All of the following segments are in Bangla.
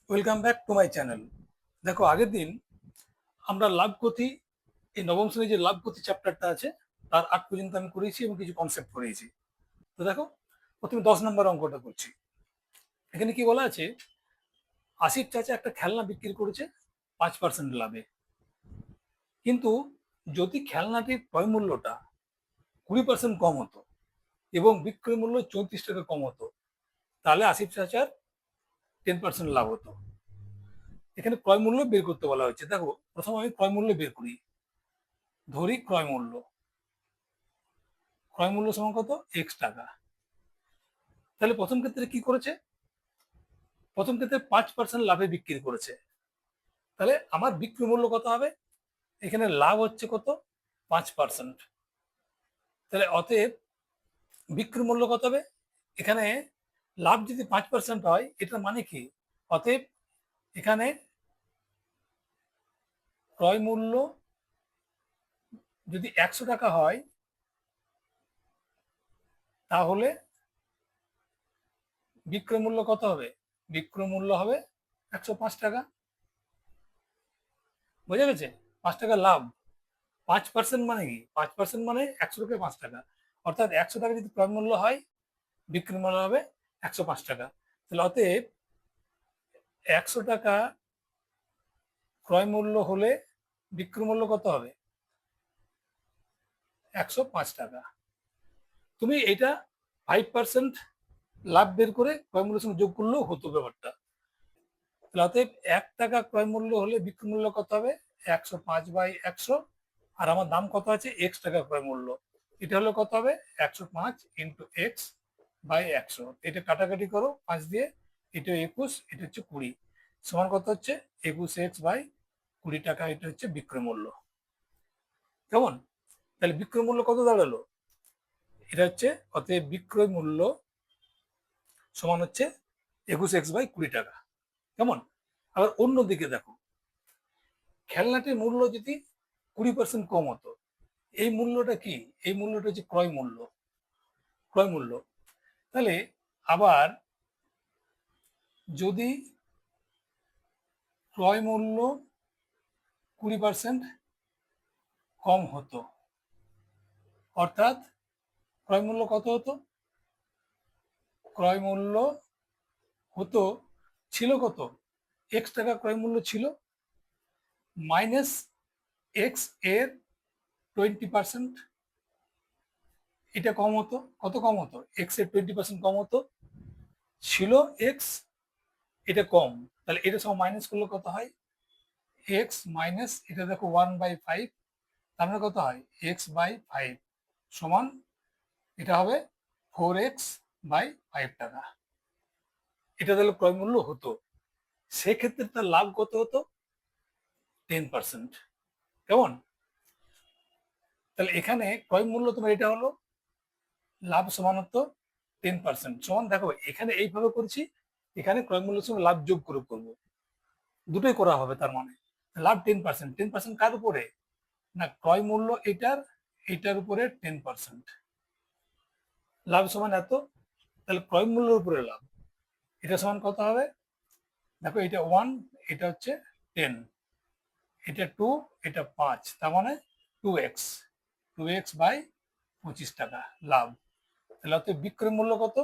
Welcome back to my channel. দেখো, আগের দিন আমরা লাভ গতি, এই নবম শ্রেণীর যে লাভ গতি চ্যাপ্টারটা আছে তার 8 পর্যন্ত আমি করিয়েছি এবং কিছু কনসেপ্ট করিয়েছি। তো দেখো, প্রথমে 10 নম্বর অঙ্কটা করছি। এখানে কি বলা আছে, আশির চাচা একটা খেলনা বিক্রি করেছে 5% লাভে। কিন্তু যদি খেলনাটির ক্রয় মূল্যটা 20% কম হতো এবং বিক্রয় মূল্য 34 টাকা কম হতো, তাহলে আশির চাচার 10% লাভ হতো। এখানে ক্রয় মূল্য বের করতে বলা হয়েছে। দেখো, প্রথম আমি ক্রয় মূল্য বের করি। ধরি ক্রয় মূল্য, ক্রয় মূল্য সমান কত, এক্স টাকা। তাহলে প্রথম ক্ষেত্রে কি করেছে, প্রথম ক্ষেত্রে 5% লাভে বিক্রি করেছে। তাহলে আমার বিক্রি মূল্য কত হবে, এখানে লাভ হচ্ছে কত, 5%। তাহলে অতএব বিক্রি মূল্য কত হবে, এখানে লাভ যদি 5% হয়, এটার মানে কি, অতএব এখানে ক্রয় মূল্য যদি 100 টাকা হয়, তাহলে বিক্রয় মূল্য কত হবে, বিক্রয় মূল্য হবে 105 টাকা। বোঝা গেছে? 5 টাকা লাভ, 5% মানে কি, 5% মানে 100 টাকা 5 টাকা, অর্থাৎ 100 টাকা যদি ক্রয় মূল্য হয়, বিক্রি মূল্য হবে 105 টাকা। তাহলে অতএব 100 টাকা ক্রয় মূল্য হলে বিক্রি মূল্য কত হবে, 105 টাকা। তুমি এটা 5% লাভ বের করে ক্রয় মূল্যের সঙ্গে যোগ করলেও হতো ব্যাপারটা। তাহলে অতএব 1 টাকা ক্রয় মূল্য হলে বিক্রি মূল্য কত হবে, 105/100। আর আমার দাম কত আছে, এক্স টাকা ক্রয় মূল্য। এটা হলো কত হবে, 105 ইন্টু x/100। এটা কাটাকাটি করো 5 দিয়ে, এটা 21, এটা হচ্ছে 20, সমান কত হচ্ছে, 21x/20 টাকা। এটা হচ্ছে বিক্রয় মূল্য। কেমন? তাহলে বিক্রয় মূল্য কত দাঁড়ালো, এটা হচ্ছে, অতএব বিক্রয় মূল্য সমান হচ্ছে 21x/20 টাকা। কেমন? আবার অন্যদিকে দেখো, খেলনাটির মূল্য যদি 20% কম হতো, এই মূল্যটা কি, এই মূল্যটা হচ্ছে ক্রয় মূল্য, ক্রয় মূল্য। তাহলে আবার যদি ক্রয় মূল্য 20% কম হতো, অর্থাৎ ক্রয় মূল্য কত হতো, ক্রয় মূল্য হতো, ছিল কত, এক্স টাকা ক্রয় মূল্য ছিল, মাইনাস এক্স এর 20%, এটা কম হতো। কত কম হতো, এক্স এর 20% কম হতো, ছিল এক্স, এটা কম। তাহলে এটা সব মাইনাস করলে কত হয়, এক্স মাইনাস এটা দেখো 1/5, তার মানে কত হয়, x/5 সমান, এটা হবে 4x/5 টাকা। এটা তাহলে ক্রয় মূল্য হতো, সেক্ষেত্রে তার লাভ কত হতো, 10%। কেমন? তাহলে এখানে ক্রয় মূল্য তোমার এটা হলো, লাভ সমান হতো 10%, সমান দেখো এখানে এইভাবে করছি, এখানে ক্রয় মূল্যের সঙ্গে লাভ যোগ করে করবো, দুটোই করা হবে। তার মানে লাভ 10%, 10% কার উপরে, না ক্রয় মূল্য এটার, এটার উপরে 10%, লাভ সমান এত। তাহলে ক্রয় মূল্যের উপরে লাভ, এটা সমান কত হবে, দেখো এটা 1, এটা হচ্ছে 10, এটা 2, এটা 5, তার মানে 2x, 2x/25 টাকা লাভ। তাহলে অর্থাৎ বিক্রয় মূল্য কত,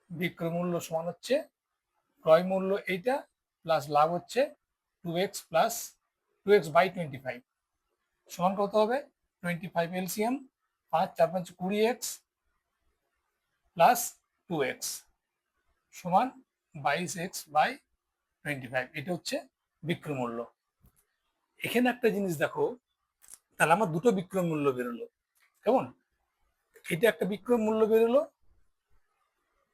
বিক্রয় মূল্য সমান হচ্ছে ক্রয় মূল্য এইটা প্লাস লাভ হচ্ছে 2x প্লাস 2x/25, সমান কত হবে, 25 এলসিএম, 5 4 5 20x প্লাস 2x সমান 22x/25। এটা হচ্ছে বিক্রয় মূল্য। এখানে একটা জিনিস দেখো, তাহলে আমার দুটো বিক্রয় মূল্য বেরোলো। কেমন? এটা একটা বিক্রয় মূল্য বেরোলো,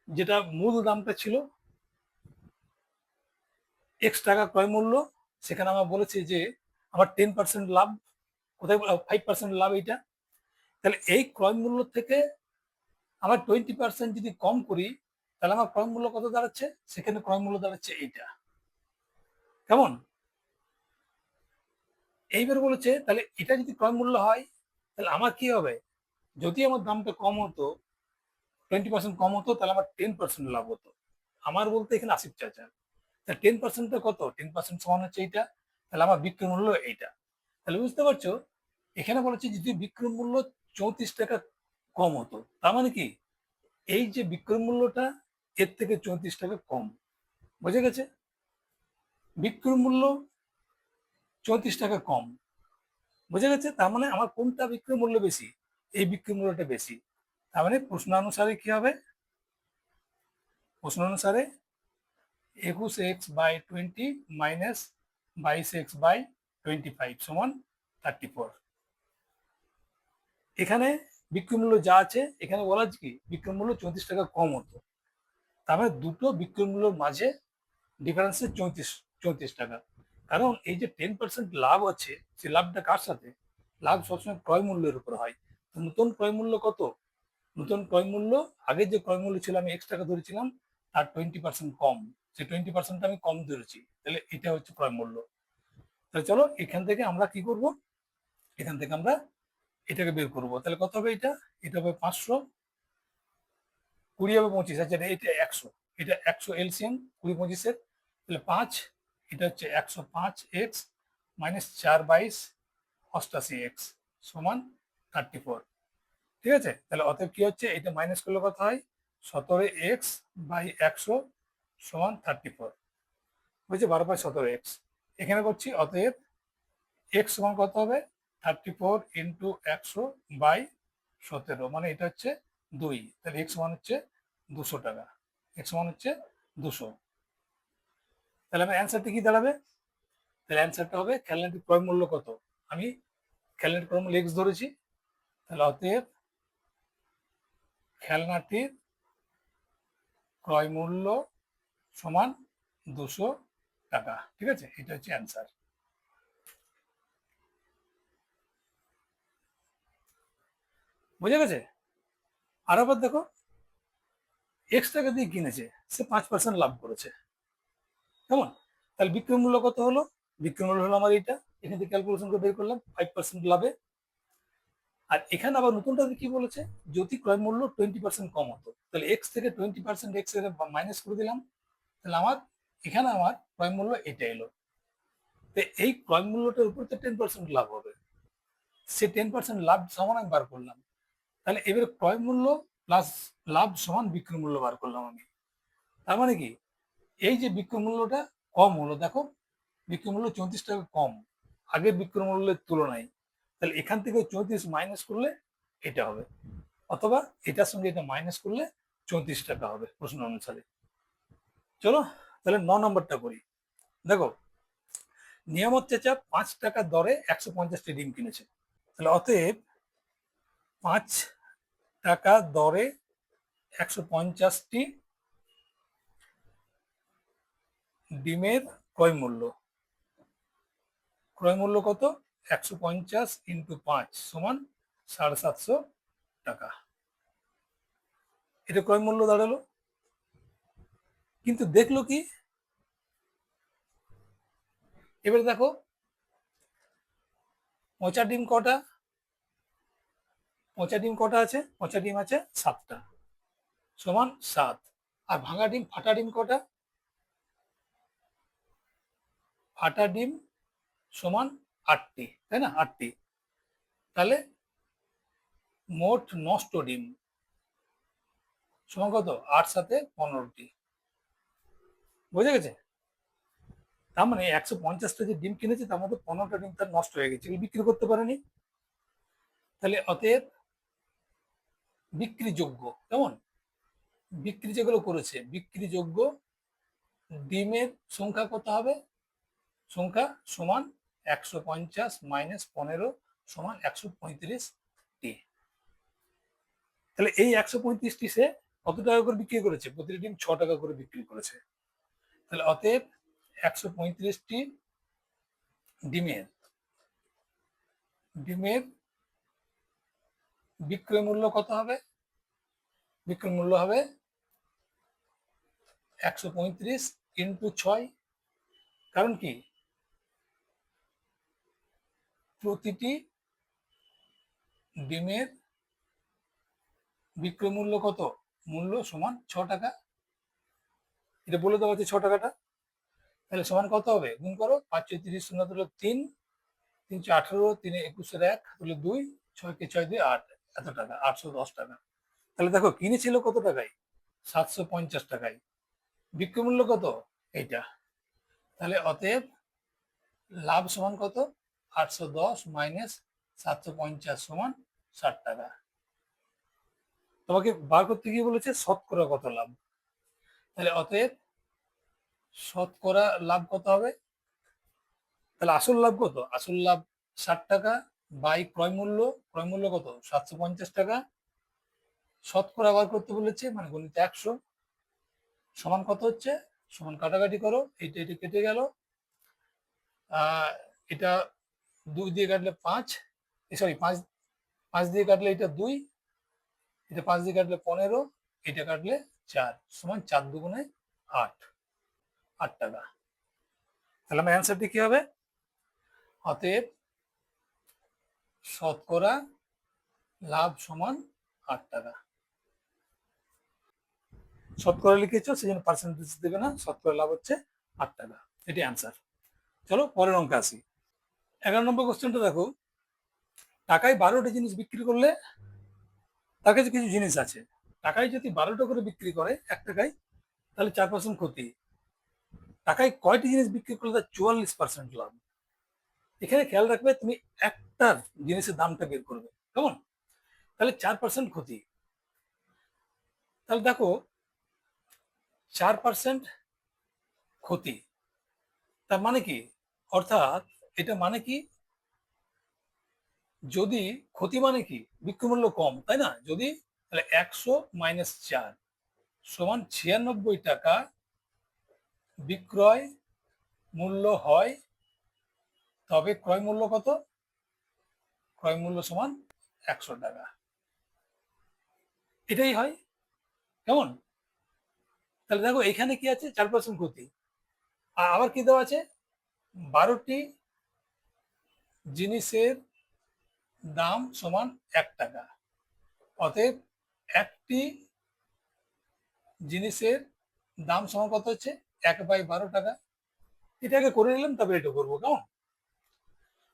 যেটা মূল দামটা ছিল এক্স টাকা ক্রয় মূল্য, সেখানে আমরা বলেছি যে আমার 10% লাভ, কোথায় 5% লাভ এইটা। তাহলে এই ক্রয় মূল্য থেকে আমার 20% যদি কম করি, তাহলে আমার ক্রয় মূল্য কত দাঁড়াচ্ছে, সেখানে ক্রয় মূল্য দাঁড়াচ্ছে এইটা। কেমন? এইবার বলেছে, তাহলে এটা যদি ক্রয় মূল্য হয়, তাহলে আমার কি হবে, যদি আমার দামটা কম হতো, 20% কম হতো, তাহলে আমার 10% লাভ হতো। আমার বলতে এখানে আসিফ চাচা। তাহলে 10%টা কত? 10% সমান হচ্ছে এইটা। তাহলে আমার বিক্রয় মূল্য এইটা। তাহলে বুঝতে পারছো, এখানে বলা হচ্ছে যদি বিক্রয় মূল্য 34 টাকা কম হতো, তার মানে কি এই যে বিক্রয় মূল্যটা এর থেকে 34 টাকা কম। বুঝে গেছে? বিক্রয় মূল্য 34 টাকা কম। বুঝে গেছে? তার মানে আমার কোনটা বিক্রয় মূল্য বেশি? এই বিক্রয় মূল্যটা বেশি। তার মানে প্রশ্নানুসারে কি হবে? প্রশ্নানুসারে 21x/20 মাইনাস 22x/25 সমান 34। এখানে বিক্রয় মূল্য যা আছে, এখানে বলা আছে কি বিক্রয় মূল্য 34 টাকা কম হতো। তার মানে দুটো বিক্রয় মূল্যের মাঝে ডিফারেন্স 34 টাকা। কারণ এই যে 10% লাভ আছে, সেই লাভটা কার সাথে? লাভ সবসময় ক্রয় মূল্যের উপর হয়। তো নতুন ক্রয় মূল্য কত? নতুন ক্রয় মূল্য, আগের যে ক্রয় মূল্য ছিল আমি X টাকা ধরেছিলাম, তার 20% কম। সেই 20% আমি কম ধরেছি, তাহলে এটা হচ্ছে ক্রয় মূল্য। তাহলে চলো এখান থেকে আমরা কি করব, এখান থেকে আমরা এটাকে বের করব। তাহলে কত হবে এটা? এটা হবে 500, 20 হবে 25, আচ্ছা এটা 100, এটা 100 এলসিএম 20 25-এর, তাহলে 5, এটা হচ্ছে 105x মাইনাস 4/22 88x সমান 34। ঠিক আছে? তাহলে অতএব কি হচ্ছে, এটা মাইনাস করলে কত হয়? 17x/100 সমান 34। বুঝছি? 12/17x। এখানে করছি, অতএব x সমান কত হবে? 34 ইন্টু 100/17, মানে এটা হচ্ছে 2। তাহলে x সমান হচ্ছে 200 টাকা। x সমান হচ্ছে 200। তাহলে আমার অ্যান্সারটা কি দাঁড়াবে? তাহলে অ্যান্সারটা হবে খেলনাটির ক্রয় মূল্য কত? আমি খেলনাটির ক্রয় মূল্য x ধরেছি, তাহলে অতএব খেলনাটির ক্রয় মূল্য সমান 200 টাকা। ঠিক আছে? এটা হচ্ছে অ্যান্সার। বুঝে গেছে? আর আবার দেখো, x টাকা দিয়ে কিনেছে, সে 5% লাভ করেছে, কেমন? তাহলে বিক্রয় মূল্য কত হলো? বিক্রয় মূল্য হলো আমার এইটা, এখান থেকে ক্যালকুলেশন করে বের করলাম 5% লাভে। আর এখানে আবার নতুনটাতে কি বলেছে, যদি ক্রয় মূল্য 20% কম হতো, তাহলে x থেকে 20% x এর মাইনাস করে দিলাম, তাহলে আমার এখানে আমার ক্রয় মূল্য এটা এলো। তো এই ক্রয় মূল্যটার উপর তো 10% লাভ হবে, সে 10% লাভ সমান আমি বার করলাম। তাহলে এবারে ক্রয় মূল্য প্লাস লাভ সমান বিক্রয় মূল্য বার করলাম আমি। তার মানে কি এই যে বিক্রয় মূল্যটা কম হলো, দেখো বিক্রয় মূল্য 34 টাকা কম আগের বিক্রয় মূল্যের তুলনায়। তাহলে এখান থেকে 34 মাইনাস করলে এটা হবে, অথবা এটার সঙ্গে এটা মাইনাস করলে 34 টাকা হবে প্রশ্ন অনুসারে। চলো তাহলে 9 নম্বরটা করি। দেখো, নিয়ামত চাচা 5 টাকা দরে 150টি ডিম কিনেছে। তাহলে অতএব 5 টাকা দরে 150টি ডিমের ক্রয় মূল্য। ক্রয় মূল্য কত? 150 ইন্টু 5 সমান 750 টাকা। এটা ক্রয় মূল্য দাঁড়ালো। কিন্তু দেখলো কি, এবারে দেখো পচা ডিম কটা? পচা ডিম কটা আছে? পচা ডিম আছে 7টা, সমান 7। আর ভাঙা ডিম ফাটা ডিম কটা? ফাটা ডিম সমান 8টি, তাই না? 8টি। তাহলে মোট নষ্ট ডিম সমান কত? 8 সাথে 15টি। বুঝে গেছে? তার মানে 150টা যে ডিম কিনেছে, তার মধ্যে 15টা ডিম তার নষ্ট হয়ে গেছে, বিক্রি করতে পারেনি। তাহলে অতএব বিক্রিযোগ্য, কেমন? বিক্রি যেগুলো করেছে, বিক্রিযোগ্য ডিমের সংখ্যা কত হবে? সংখ্যা সমান 150 মাইনাস 15 সমান 135টি। তাহলে এই 135টি সে কত টাকা করে বিক্রি করেছে? প্রতিটি ডিম 6 টাকা করে বিক্রি করেছে। তাহলে অতএব 135টি ডিমের ডিমের বিক্রয় মূল্য কত হবে? বিক্রয় মূল্য হবে 135 ইন্টু 6। কারণ কি প্রতিটি ডিমের বিক্রয় মূল্য কত? মূল্য সমান 6 টাকা। এটা বলে দেওয়া হচ্ছে 6 টাকাটা, তাহলে সমান কত হবে? গুণ করো, 5 × 30 হলো 3, 3×18, 3×21 1 হলো 2, 6×6 = 8, এত টাকা, 810 টাকা। তাহলে দেখো কিনেছিল কত টাকায়? 750 টাকায়। বিক্রয় মূল্য কত? এইটা। তাহলে অতএব লাভ সমান কত? 810 মাইনাস 750 সমান 60 টাকা। তোমাকে বার করতে গিয়ে বলেছে শতকরা কত লাভ। তাহলে অতএব শতকরা লাভ কত হবে? তাহলে আসল লাভ কত? আসল লাভ 60 টাকা বাই ক্রয় মূল্য কত? 750 টাকা। শতকরা বার করতে বলেছে, মানে গণিত 100 সমান কত হচ্ছে? সমান কাটাকাটি করো, এইটা এটা কেটে গেল, এটা 2 দিয়ে কাটলে 5, সরি 5, 5 দিয়ে কাটলে এটা 2, এটা 5 দিয়ে কাটলে 15, এটা কাটলে 4, সমান 4 দুগুণে 8, 8 টাকা। তাহলে আমার অ্যান্সারটি কি হবে? অতএব শতকরা লাভ সমান 8 টাকা। শতকরা লিখেছ সেজন্য পার্সেন্টেজ দেবে না, শতকরা লাভ হচ্ছে 8 টাকা, এটি অ্যান্সার। চলো পরের অঙ্কে আসি। 11 নম্বর কোশ্চেনটা দেখো, টাকায় 12টা জিনিস বিক্রি করলে তার কাছে কিছু জিনিস আছে, টাকায় যদি 12টা করে বিক্রি করে 1 টাকায়, তাহলে 4% ক্ষতি। টাকায় কয়টি জিনিস বিক্রি করলে তার 44% লাভ। এখানে খেয়াল রাখবে, তুমি একটার জিনিসের দামটা বের করবে, কেমন? তাহলে 4% ক্ষতি। তাহলে দেখো 4% ক্ষতি, তার মানে কি? অর্থাৎ এটা মানে কি, যদি ক্ষতি মানে কি, বিক্রয় মূল্য কম, তাই না? যদি, তাহলে 100 মাইনাস 4 সমান 96 টাকা বিক্রয় মূল্য হয়, তবে ক্রয় মূল্য কত? ক্রয় মূল্য সমান 100 টাকা, এটাই হয়, কেমন? তাহলে দেখো এখানে কি আছে? 4% ক্ষতি। আর আবার কি দেওয়া আছে? 12টি জিনিসের দাম সমান 1 টাকা। অতএব একটি জিনিসের দাম সমান কত হচ্ছে? 1/12 টাকা। এটাকে করে নিলাম, তারপরে এটা করবো, কেমন?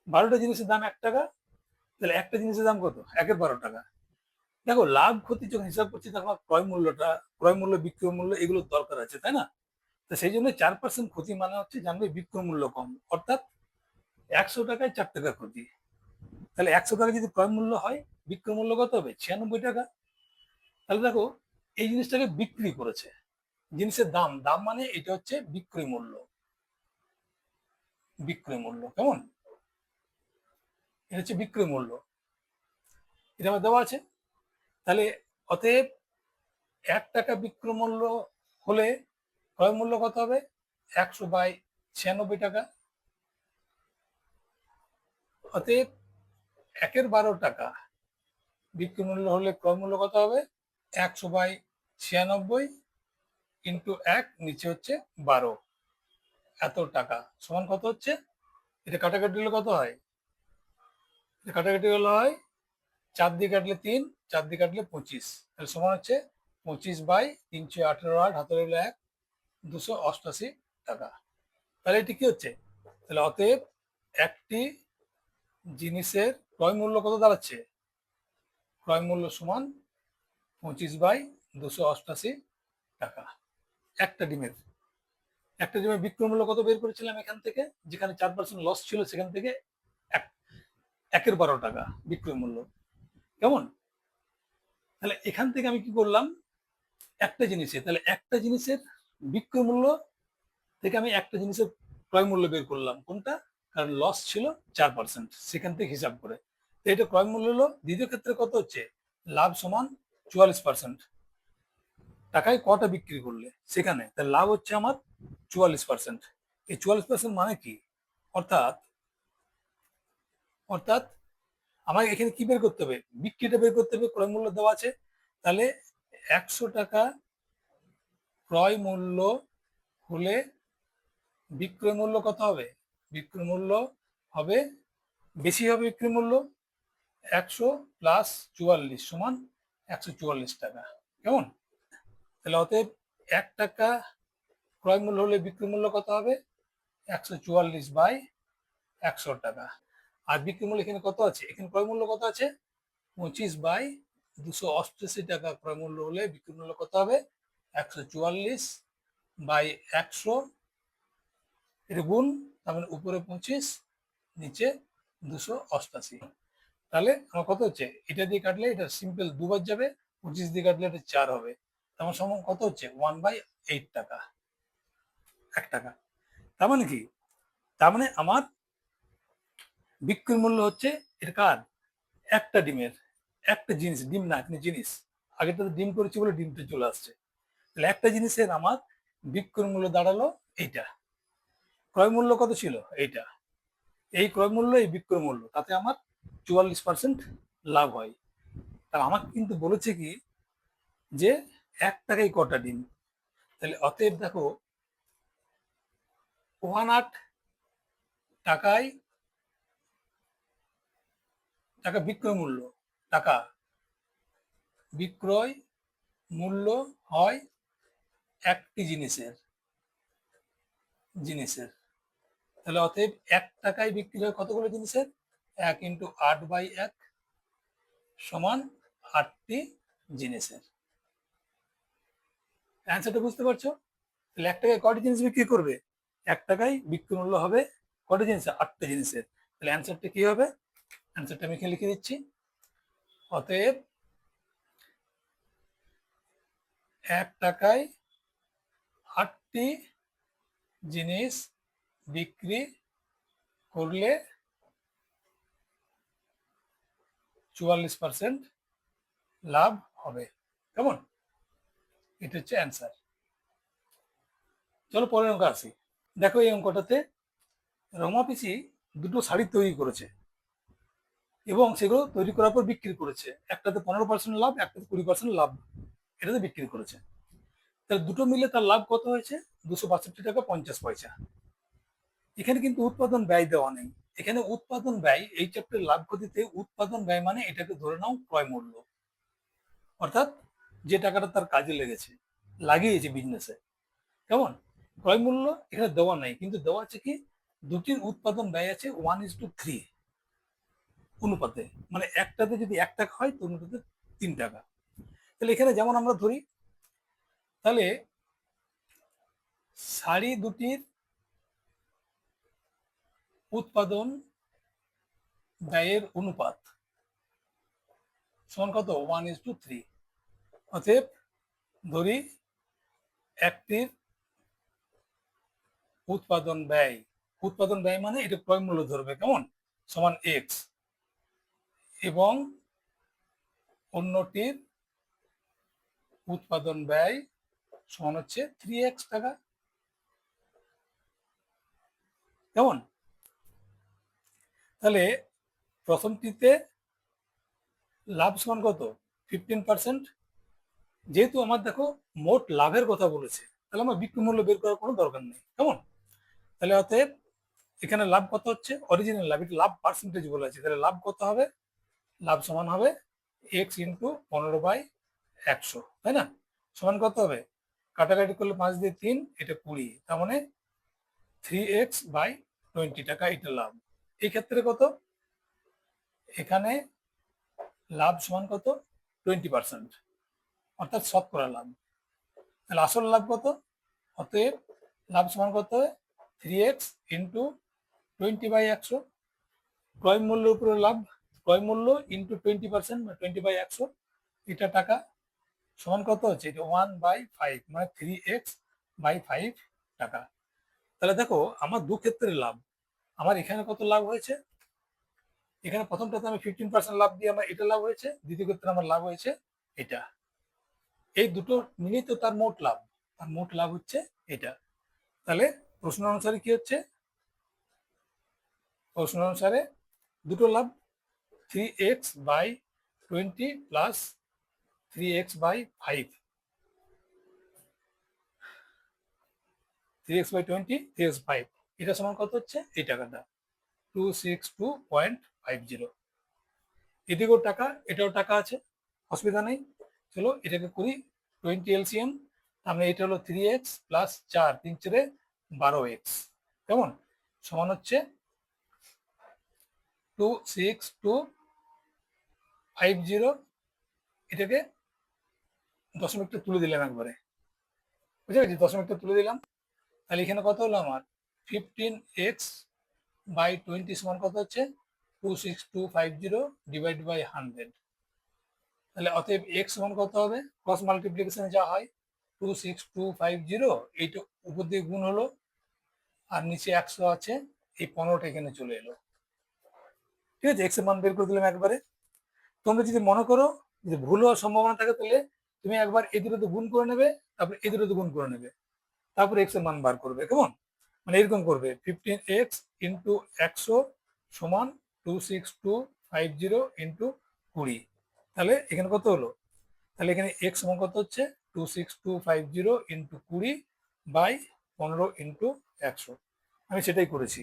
12টা জিনিসের দাম 1 টাকা, তাহলে একটা জিনিসের দাম কত? 1/12 টাকা। দেখো লাভ ক্ষতি যখন হিসাব করছি তখন ক্রয় মূল্যটা, ক্রয় মূল্য বিক্রয় মূল্য এগুলোর দরকার আছে, তাই না? তো সেই জন্য 4% ক্ষতি মানে হচ্ছে জানবে বিক্রয় মূল্য কম, অর্থাৎ 100 টাকায় 4 টাকা ক্ষতি। তাহলে 100 টাকা যদি ক্রয় মূল্য হয়, বিক্রয় মূল্য কত হবে? 96 টাকা। তাহলে দেখো এই জিনিসটাকে বিক্রি করেছে, জিনিসের দাম, দাম মানে এটা হচ্ছে বিক্রয় মূল্য, বিক্রয় মূল্য, কেমন? এটা হচ্ছে বিক্রয় মূল্য, এটা আমার দেওয়া আছে। তাহলে অতএব 1 টাকা বিক্রয় মূল্য হলে ক্রয় মূল্য কত হবে? 100/96 টাকা। অতএব 1/12 টাকা বিক্রয় মূল্য হলে ক্রয় মূল্য কত হবে? 100/96 ইন্টু 1, নিচে হচ্ছে 12, এত টাকা সমান কত হচ্ছে? এটা কাটাকাটি হলে কত হয়? এটা কাটাকাটি হলে হয় 4 দিয়ে কাটলে 3, 4 দিয়ে কাটলে 25, তাহলে সমান হচ্ছে 25/318, হাতে রইল 1, 288 টাকা। তাহলে এটি কি হচ্ছে? তাহলে অতএব একটি জিনিসের ক্রয় মূল্য কত দাঁড়াচ্ছে? ক্রয় মূল্য সমান 25/288 টাকা। একটা ডিমের, একটা ডিমের বিক্রয় মূল্য কত বের করেছিলাম এখান থেকে? যেখানে 4% লস ছিল সেখান থেকে 1/12 টাকা বিক্রয় মূল্য, কেমন? তাহলে এখান থেকে আমি কি করলাম? একটা জিনিসে, তাহলে একটা জিনিসের বিক্রয় মূল্য থেকে আমি একটা জিনিসের ক্রয় মূল্য বের করলাম, কোনটা? কারণ লস ছিল 4%, সেখান থেকে হিসাব করে। তো এটা ক্রয় মূল্য হলো। দ্বিতীয় ক্ষেত্রে কত হচ্ছে? লাভ সমান 44%। টাকায় কটা বিক্রি করলে সেখানে, তার লাভ হচ্ছে আমার 44%। এই 44% মানে কি? অর্থাৎ অর্থাৎ আমাকে এখানে কি বের করতে হবে? বিক্রিটা বের করতে হবে, ক্রয় মূল্য দেওয়া আছে। তাহলে 100 টাকা ক্রয় মূল্য হলে বিক্রয় মূল্য কত হবে? বিক্রয় মূল্য হবে, বেশি হবে বিক্রয় মূল্য, 100 প্লাস 44 সমান 144 টাকা, কেমন? তাহলে অতএব 1 টাকা ক্রয় মূল্য হলে বিক্রয় মূল্য কত হবে? 144/100 টাকা। আর বিক্রয় মূল্য এখানে কত আছে? এখানে ক্রয় মূল্য কত আছে? 25/288 টাকা ক্রয় মূল্য হলে বিক্রয় মূল্য কত হবে? 144/100, এটা গুণ, তার মানে উপরে 25, নিচে 288। তাহলে আমার কত হচ্ছে? এটা দিয়ে কাটলে এটা সিম্পল দুবার যাবে, 25 দিয়ে কাটলে এটা 4 হবে। আমার সমান কত হচ্ছে? 1/8 টাকা, 1 টাকা। তার মানে কি? তার মানে আমার বিক্রয় মূল্য হচ্ছে এটা কার? একটা ডিমের, একটা জিনিস, ডিম না কিন্তু জিনিস, আগেটা তো ডিম করেছি বলে ডিমটা চলে আসছে। তাহলে একটা জিনিসের আমার বিক্রয় মূল্য দাঁড়ালো এইটা। ক্রয় মূল্য কত ছিল? এইটা। এই ক্রয় মূল্য, এই বিক্রয় মূল্য, তাতে আমার 44% লাভ হয়। তাহলে আমাকে কিন্তু বলেছে কি যে 1 টাকায় কটা ডিম। তাহলে অতএব দেখো 18 টাকায় টাকা বিক্রয় মূল্য, টাকা বিক্রয় মূল্য হয় একটি জিনিসের। তাহলে অতএব 1 টাকায় বিক্রি হয় কতগুলো জিনিসের? 1 × 8/1 সমান 8টি জিনিসের। অ্যান্সারটা বুঝতে পারছো? তাহলে 1 টাকায় কয়টি জিনিস বিক্রি করবে? 1 টাকায় বিক্রি মূল্য হবে কয়টা জিনিসের? 8টা জিনিসের। তাহলে অ্যান্সারটা কি হবে? অ্যান্সারটা আমি এখানে লিখে দিচ্ছি। অতএব 1 টাকায় 8টি জিনিস বিক্রি করলে 44% লাভ হবে। কেমন? এটা হচ্ছে অ্যান্সার। চলো পরের অঙ্ক আসি। দেখো এই অঙ্কটাতে রমা পিসি দুটো শাড়ি তৈরি করেছে এবং সেগুলো তৈরি করার পর বিক্রি করেছে। একটাতে 15% লাভ, একটাতে 20% লাভ, এটাতে বিক্রি করেছে। তাহলে দুটো মিলে তার লাভ কত হয়েছে? 262 টাকা 50 পয়সা। এখানে কিন্তু উৎপাদন ব্যয় দেওয়া নেই। এখানে উৎপাদন ব্যয়, এই চ্যাপ্টার লাভ ক্ষতিতে উৎপাদন ব্যয় মানে এটাকে ধরে নাও ক্রয় মূল্য, অর্থাৎ যে টাকাটা তার কাজে লেগেছে, লাগিয়েছে বিজনেসে। কেমন? ক্রয় মূল্য এখানে দেওয়া নাই, কিন্তু দেওয়া আছে কি দুটির উৎপাদন ব্যয় আছে 1:3 অনুপাতে, মানে একটাতে যদি 1 টাকা হয় তো অন্যটাতে 3 টাকা। তাহলে এখানে যেমন আমরা ধরি, তাহলে শাড়ি দুটির উৎপাদন ব্যয়ের অনুপাত সমান কত? 1:3। অতএব ধরি একটির উৎপাদন ব্যয় মানে এটা ক্রয় মূল্য ধরবে, কেমন, সমান এক্স, এবং অন্যটির উৎপাদন ব্যয় সমান হচ্ছে 3x টাকা। কেমন? তাহলে প্রথমটিতে লাভ সমান কত? 15%। যেহেতু আমার দেখো মোট লাভের কথা বলেছে, তাহলে আমার বিক্রয় মূল্য বের করার কোনো দরকার নেই। কেমন? তাহলে অতএব এখানে লাভ কত হচ্ছে? অরিজিনাল লাভ, এটা লাভ পার্সেন্টেজ বলে আছে, তাহলে লাভ কত হবে? লাভ সমান হবে x × 15/100, তাই না? সমান কত হবে? কাটাকাটি করলে 5 দিয়ে 3, এটা 20, তার মানে 3x/20 টাকা এটা লাভ। এই ক্ষেত্রে কত? এখানে লাভ সমান কত? 20%, অর্থাৎ শতকরা লাভ। তাহলে আসল লাভ কত? অতএব লাভ সমান কত হবে? 3x × 20/100। ক্রয় মূল্যের উপরে লাভ, ক্রয় মূল্য ইন্টু 20% বা 20/100, এটা টাকা, সমান কত হচ্ছে? এটা 1/5, মানে 3x/5 টাকা। তাহলে দেখো আমার দু ক্ষেত্রে লাভ। আমার এখানে কত লাভ হয়েছে? এখানে প্রথমটাতে আমি 15% লাভ দিয়ে আমার এটা লাভ হয়েছে, দ্বিতীয় ক্ষেত্রে আমার লাভ হয়েছে এটা। এই দুটো মিলিয়ে তো তার মোট লাভ, তার মোট লাভ হচ্ছে এটা। তাহলে প্রশ্ন অনুসারে কি হচ্ছে? প্রশ্ন অনুসারে দুটো লাভ, 3x/20 plus 3x/5, 3x/20, 3x/5, এটা সমান কত হচ্ছে? এই টাকাটা 262.50। এদিকেও টাকা, এটাও টাকা আছে, অসুবিধা নেই। চলো এটাকে করি 20 LCM, মানে এটা হলো 3x প্লাস 4 3 4 12x, কেমন, সমান হচ্ছে 26250। এটাকে দশমিকটা তুলে দিলাম একবারে, বুঝে গেছি, দশমিকটা তুলে দিলাম। তাহলে এখানে কত হলো আমার, 15x/20 সমান কত হচ্ছে, 26250 ডিভাইড বাই 100। তাহলে অতএব এক্স সমান কত হবে, ক্রস মাল্টিপ্লিকেশনে যা হয়, 26250, এইটা উপর দিয়ে গুণ হলো, আর নিচে 100 আছে, এই 15টা এখানে চলে এলো। ঠিক আছে, এক্স এর মান বের করে দিলাম একবারে। তোমরা যদি মনে করো যে ভুল হওয়ার সম্ভাবনা থাকে, তাহলে তুমি একবার এই দুটোতে গুণ করে নেবে, তারপর এই দুটোতে গুণ করে নেবে, তারপর এক্স এর মান বার করবে, কেমন, মানে এরকম করবে, 15x ইন্টু 100 সমান 26250 ইন্টু 20। তাহলে এখানে কত হলো, তাহলে এখানে এক্স সমান কত হচ্ছে, 26250 ইন্টু 20 বাই 15 ইন্টু 100। আমি সেটাই করেছি,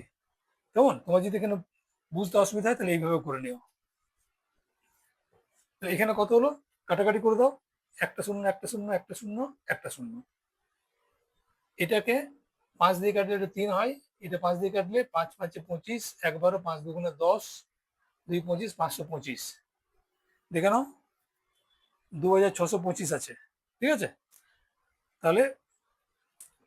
কেমন, তোমার যদি এখানে বুঝতে অসুবিধা হয় তাহলে এইভাবে করে নিও। তাহলে এখানে কত হলো, কাটাকাটি করে দাও, একটা শূন্য একটা শূন্য একটা শূন্য একটা শূন্য। এটাকে 5 দিয়ে কাটলে এটা 3 হয়, এটা 5 দিয়ে কাটলে 5 5 25, 1 5 2 10, 2 25 525, দেখে নাও 2625 আছে। ঠিক আছে, তাহলে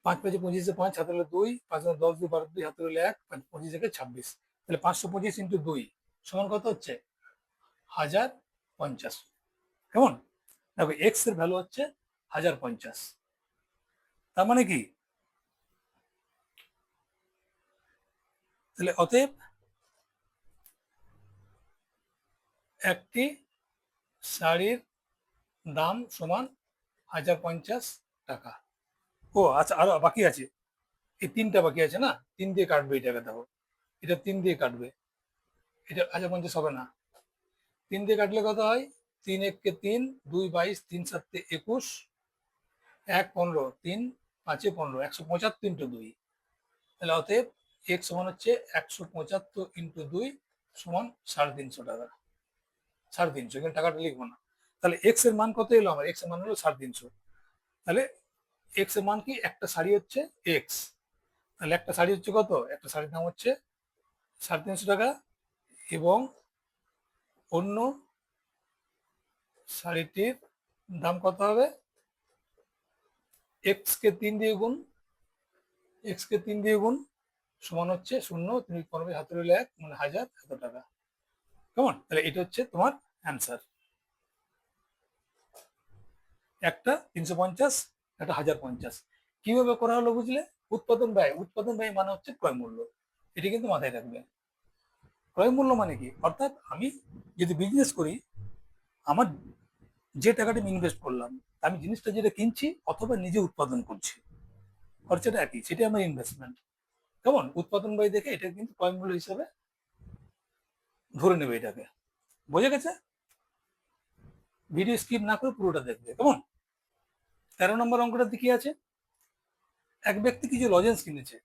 5 5 25, 5 হাতে হলো 2, 5 10 2 12 2 হাতে হলো 1, 25 থেকে 26, তাহলে 525 ইন্টু 2 সমান কত হচ্ছে, 1050, কেমন, দেখো এক্স এর ভ্যালু হচ্ছে 1050। তার মানে কি, তাহলে অতএব একটি শাড়ির দাম সমান 1050 টাকা। ও আচ্ছা, আরো বাকি আছে, এই 3টা বাকি আছে না, 3 দিয়ে কাটবে এটাকে, দেখো এটা 3 দিয়ে কাটবে, এটা 1050 হবে না, 3 দিয়ে কাটলে কত হয়, 3 1 কে 3, 2 22, 3 7 21, 1 15, 3 5 15, 175 ইন্টু 2। তাহলে অতএব এক্স সমান হচ্ছে 175 ইন্টু 2 সমান 350 টাকা। 350, এখানে টাকাটা লিখবো না। তাহলে এক্স এর মান কত এলো আমার, এক্স এর মান হলো 350। তাহলে এক্স এর মান কি, একটা শাড়ি হচ্ছে এক্স, তাহলে একটা শাড়ি হচ্ছে কত, একটা শাড়ির দাম হচ্ছে 350 টাকা, এবং অন্য শাড়িটির দাম কত হবে, এক্স কে 3 দিয়ে গুণ, এক্স কে 3 দিয়ে গুণ সমান হচ্ছে 0, 3 15 হাতে রইল 1, মানে 1000 এত টাকা, কেমন, তাহলে এটা হচ্ছে তোমার অ্যান্সার। একটা 350, একটা 1050, কিভাবে করা হলো বুঝলে, উৎপাদন ব্যয়, উৎপাদন ব্যয় মানে হচ্ছে ক্রয় মূল্য, এটি কিন্তু মাথায় রাখবে। ক্রয় মূল্য মানে কি, অর্থাৎ আমি যদি বিজনেস করি, আমার যে টাকাটা আমি ইনভেস্ট করলাম, আমি জিনিসটা যেটা কিনছি অথবা নিজে উৎপাদন করছি, খরচাটা একই, সেটাই আমার ইনভেস্টমেন্ট, কেমন, উৎপাদন ব্যয় দেখে এটা কিন্তু ক্রয় মূল্য হিসাবে ধরে নেবে এটাকে, বোঝা গেছে। ভিডিও স্কিপ না করে পুরোটা দেখবে, কেমন। 13 নম্বর অঙ্কটাতে কি আছে, এক ব্যক্তি কিছু লজেন্স কিনেছে,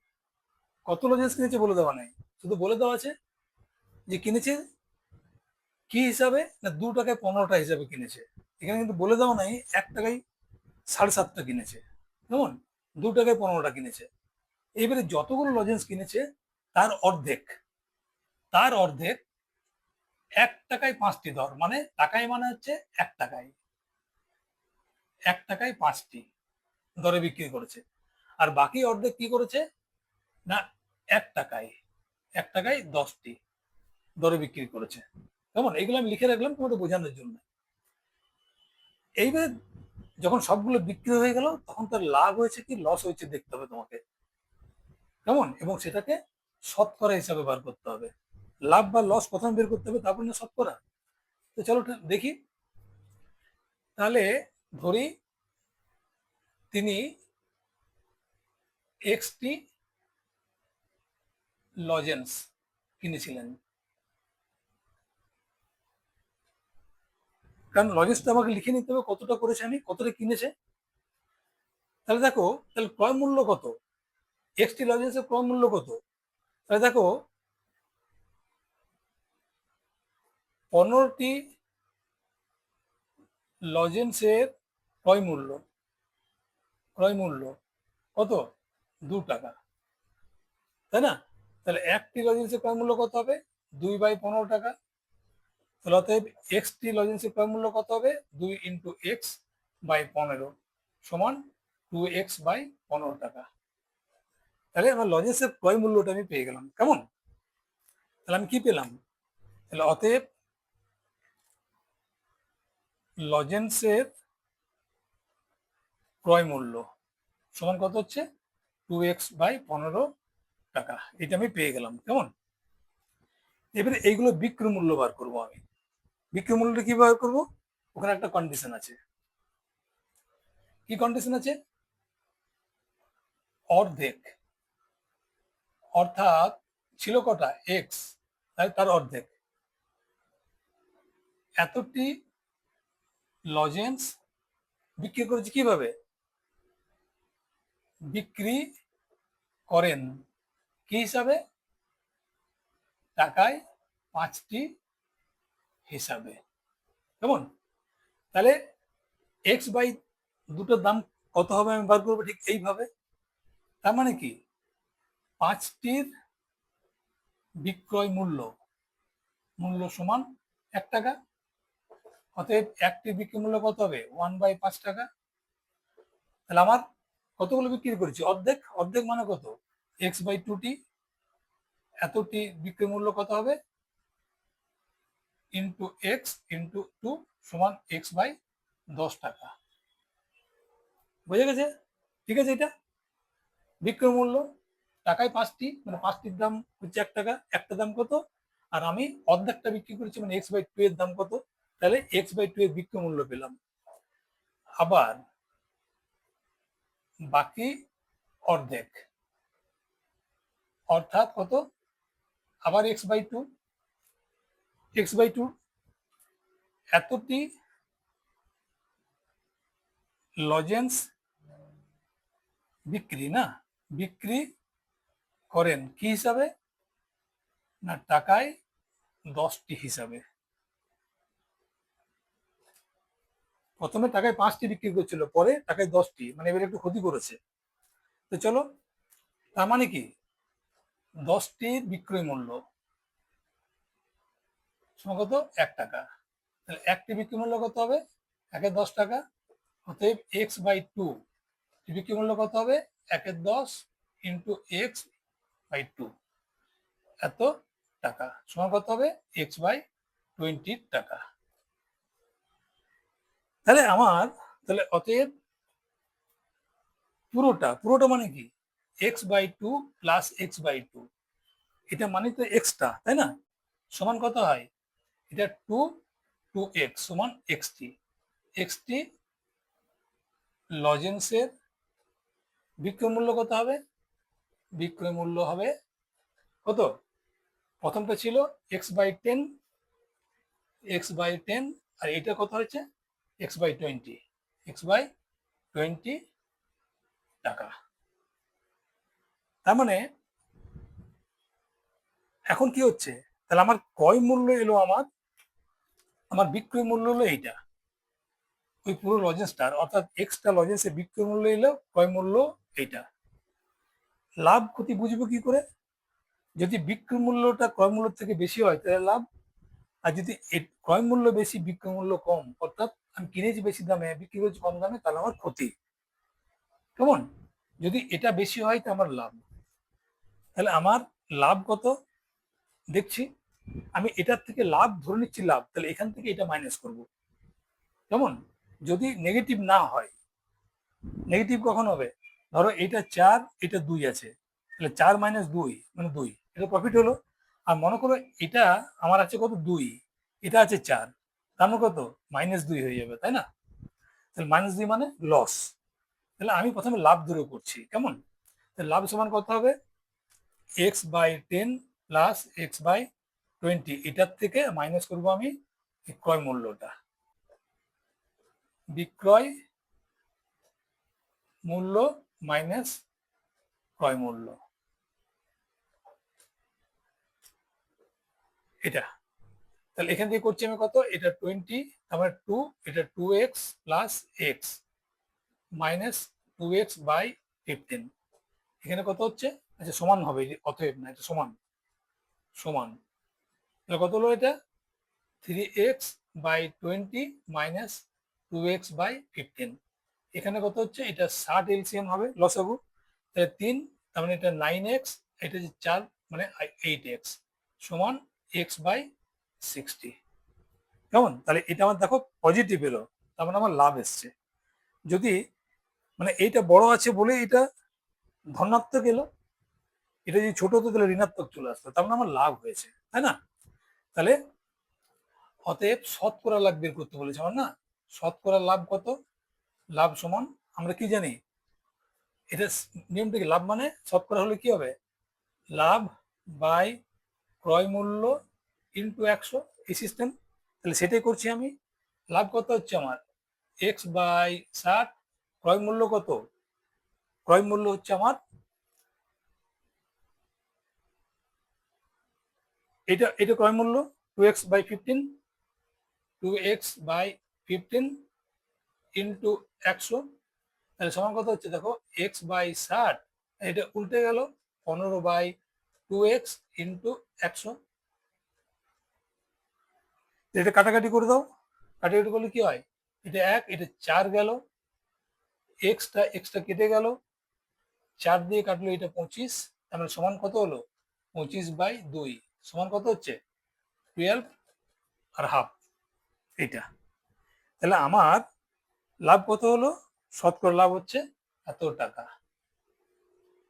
কত লজেন্স কিনেছে বলে দেওয়া নাই, শুধু বলে দেওয়া আছে যে কিনেছে কি হিসাবে, না 2 টাকায় 15টা হিসাবে কিনেছে, এখানে কিন্তু বলে দেওয়া নাই 1 টাকায় 7.5টা কিনেছে, কেমন, 2 টাকায় 15টা কিনেছে। এইবারে যতগুলো লজেন্স কিনেছে তার অর্ধেক, তার অর্ধেক 1 টাকায় 5টি ধর, মানে টাকায় মানে হচ্ছে 1 টাকায়, 1 টাকায় 5টি দরে বিক্রি করেছে, আর বাকি অর্ধেক কি করেছে, না 1 টাকায়, 1 টাকায় 10টি দরে বিক্রি করেছে, কেমন, এগুলো আমি লিখে রাখলাম তোমাদের বোঝানোর জন্য। এইবার যখন সবগুলো বিক্রি হয়ে গেল, তখন তার লাভ হয়েছে কি লস হয়েছে দেখতে হবে তোমাকে, কেমন, এবং সেটাকে শতকরা হিসাবে বার করতে হবে, লাভ বা লস প্রথমে বের করতে হবে, তারপর না শতকরা। তো চলো দেখি, তাহলে ধরি তিনি এক্সটি লজেন্স কিনেছিলেন, কারণ লজেন্সটা আমাকে লিখে নিতে হবে কতটা করেছে, আমি কতটা কিনেছে। তাহলে দেখো, তাহলে ক্রয় মূল্য কত, এক্সটি লজেন্সের ক্রয় মূল্য কত, তাহলে দেখো 15টি লজেন্সের ক্রয় মূল্য ক্রয় মূল্য কত? 2 টাকা, তাই না? তাহলে একটি লজেন্সের ক্রয় মূল্য কত হবে? 2/15 টাকা। তাহলে অতএব এক্সটি লজেন্সের ক্রয় মূল্য কত হবে? 2 ইন্টু এক্স বাই 15 সমান 2x/15 টাকা। তাহলে আমার লজেন্সের ক্রয় মূল্যটা আমি পেয়ে গেলাম। কেমন? তাহলে আমি কি পেলাম? তাহলে অতএব লজেন্সের ক্রয় মূল্য সমান কত হচ্ছে? 2x/15 টাকা। এটা আমি পেয়ে গেলাম। কেমন? এবারে এইগুলো বিক্রয় মূল্য বার করবো আমি। বিক্রয় মূল্যটা কি বার করবো? ওখানে একটা কন্ডিশন আছে। কি কন্ডিশন আছে? অর্ধেক, অর্থাৎ ছিল কটা? এক্স, তার অর্ধেক। এতটি লজেন্স বিক্রি করেছে কিভাবে? বিক্রি করেন কি হিসাবে? টাকায় 5টি হিসাবে। কেমন? তাহলে এক্স বাই দুটোর দাম কত হবে আমি বার করবো ঠিক এইভাবে। তার মানে কি? 5টির বিক্রয় মূল্য সমান 1 টাকা। অতএব একটি বিক্রয় মূল্য কত হবে? 1/5 টাকা। তাহলে আমার কতগুলো বিক্রি করেছি? অর্ধেক। অর্ধেক মানে কত? x/2টি। এতটি বিক্রয় মূল্য কত হবে? ইন্টু এক্স ইন্টু 2 সমান x/10 টাকা। বুঝে গেছে? ঠিক আছে? এটা বিক্রয় মূল্য টাকায় 5টি, মানে 5টির দাম হচ্ছে 1 টাকা। একটা দাম কত? আর আমি অর্ধেকটা বিক্রি করেছি, মানে x/2 এর দাম কত? তাহলে x/2 এর বিক্রয় মূল্য পেলাম। আবার বাকি অর্ধেক, অর্থাৎ কত? আবার x/2। x/2 এতটি লজেন্স বিক্রি বিক্রি করেন কি হিসাবে? না টাকায় 10টি হিসাবে। প্রথমে টাকায় 5টি বিক্রি করছিল, পরে টাকায় 10টি, মানে এবার একটু ক্ষতি করেছে। তো চলো, তার মানে কি? 10টির বিক্রয় মূল্য সমান কত? 1 টাকা। তাহলে একটি বিক্রয় মূল্য কত হবে? 1/10 টাকা। অতএব x/2 বিক্রয় মূল্য কত হবে? 1/10 ইন্টু x/2 এত টাকা সমান কত হবে? x/20 টাকা। তাহলে তাহলে অতএব পুরোটা মানে কি? x/2 প্লাস x/2, এটা মানে তো এক্সটা, তাই না? সমান কত হয়? এটা 2x সমান এক্সটি লজেন্সের বিক্রয় মূল্য কত হবে? বিক্রয় মূল্য হবে কত? প্রথমটা ছিল x/10, x/10, আর এটা কত হয়েছে? x/20, x/20 টাকা। তার মানে এখন কি হচ্ছে? তাহলে আমার ক্রয় মূল্য এলো, আমার বিক্রয় মূল্য হলো এইটা, ওই পুরো লজেন্সটার, অর্থাৎ এক্সট্রা লজেন্সের বিক্রয় মূল্য এলো, ক্রয় মূল্য এইটা। লাভ ক্ষতি বুঝবো কি করে? যদি বিক্রয় মূল্যটা ক্রয় মূল্য থেকে বেশি হয় তাহলে লাভ, আর যদি ক্রয় মূল্য বেশি বিক্রয় মূল্য কম, অর্থাৎ আমি কিনেছি বেশি দামে বিক্রি করছি কম দামে, তাহলে আমার ক্ষতি। কেমন? যদি এটা বেশি হয় তো আমার লাভ। তাহলে আমার লাভ কত দেখছি, আমি এটার থেকে লাভ ধরে নিচ্ছি লাভ, তাহলে এখান থেকে এটা মাইনাস করব। কেমন? যদি নেগেটিভ না হয়, নেগেটিভ কখন হবে? ধরো এটা 4, এটা 2 আছে, তাহলে 4 - 2 মানে 2, এটা প্রফিট হলো। আর মনে করো এটা আমার আছে কত? 2, এটা আছে 4, তার মানে কত? -2 হয়ে যাবে, তাই না? তাহলে -2 মানে লস। তাহলে আমি প্রথমে লাভ ধরে করছি। কেমন? তাহলে লাভ সমান কত হবে? x/10 প্লাস x/20, এটার থেকে মাইনাস করব আমি ক্রয় মূল্যটা। বিক্রয় মূল্য মাইনাস ক্রয় মূল্য, এটা। তাহলে এখান থেকে করছি আমি কত? এটা 20, তারপরে 2, এটা 2x plus x minus 2x/15। এখানে কত হচ্ছে? আচ্ছা সমান হবে, অতএব না, এটা সমান সমান তাহলে কত হলো এটা? 3x/20 minus 2x/15। এখানে কত হচ্ছে? এটা 60 এলসিএম হবে, লসাগু। তাহলে 3, তার মানে এটা 9x, এটা যে 4 মানে 8x সমান x/60। কেমন? তাহলে এটা আমার দেখো পজিটিভ এলো, তার মানে আমার লাভ এসছে। যদি মানে এইটা বড় আছে বলে এটা ধনাত্মক এলো, এটা যদি ছোট হতো তাহলে ঋণাত্মক চলে আসতো, তার মানে আমার লাভ হয়েছে, তাই না? তাহলে অতএব শতকরা লাভ বের করতে বলেছে আমার না। শতকরা লাভ কত? লাভ সমান আমরা কি জানি? এটা নিয়মটা কি? লাভ মানে শতকরা হলে কি হবে? লাভ বাই ক্রয় মূল্য ইন্টু 100, এই সিস্টেম। তাহলে সেটাই করছি আমি। লাভ কত হচ্ছে আমার? x/60। ক্রয় মূল্য কত? ক্রয় মূল্য হচ্ছে আমার এটা এটা ক্রয় মূল্য 2x/15, 2x/15 ইন্টু 100। তাহলে সমান কত হচ্ছে দেখো? x/60, এটা উল্টে গেল, 15/2x ইন্টু 100। এটা কাটাকাটি করে দাও, কাটাকাটি করলে কি হয়? এটা 1, এটা 4 গেল, এক্সটা কেটে গেল, 4 দিয়ে কাটলো এটা 25। তার মানে সমান কত হলো? 25/2 সমান কত হচ্ছে? 12.5। এইটা তাহলে আমার লাভ কত হলো? শতকরা লাভ হচ্ছে এত টাকা।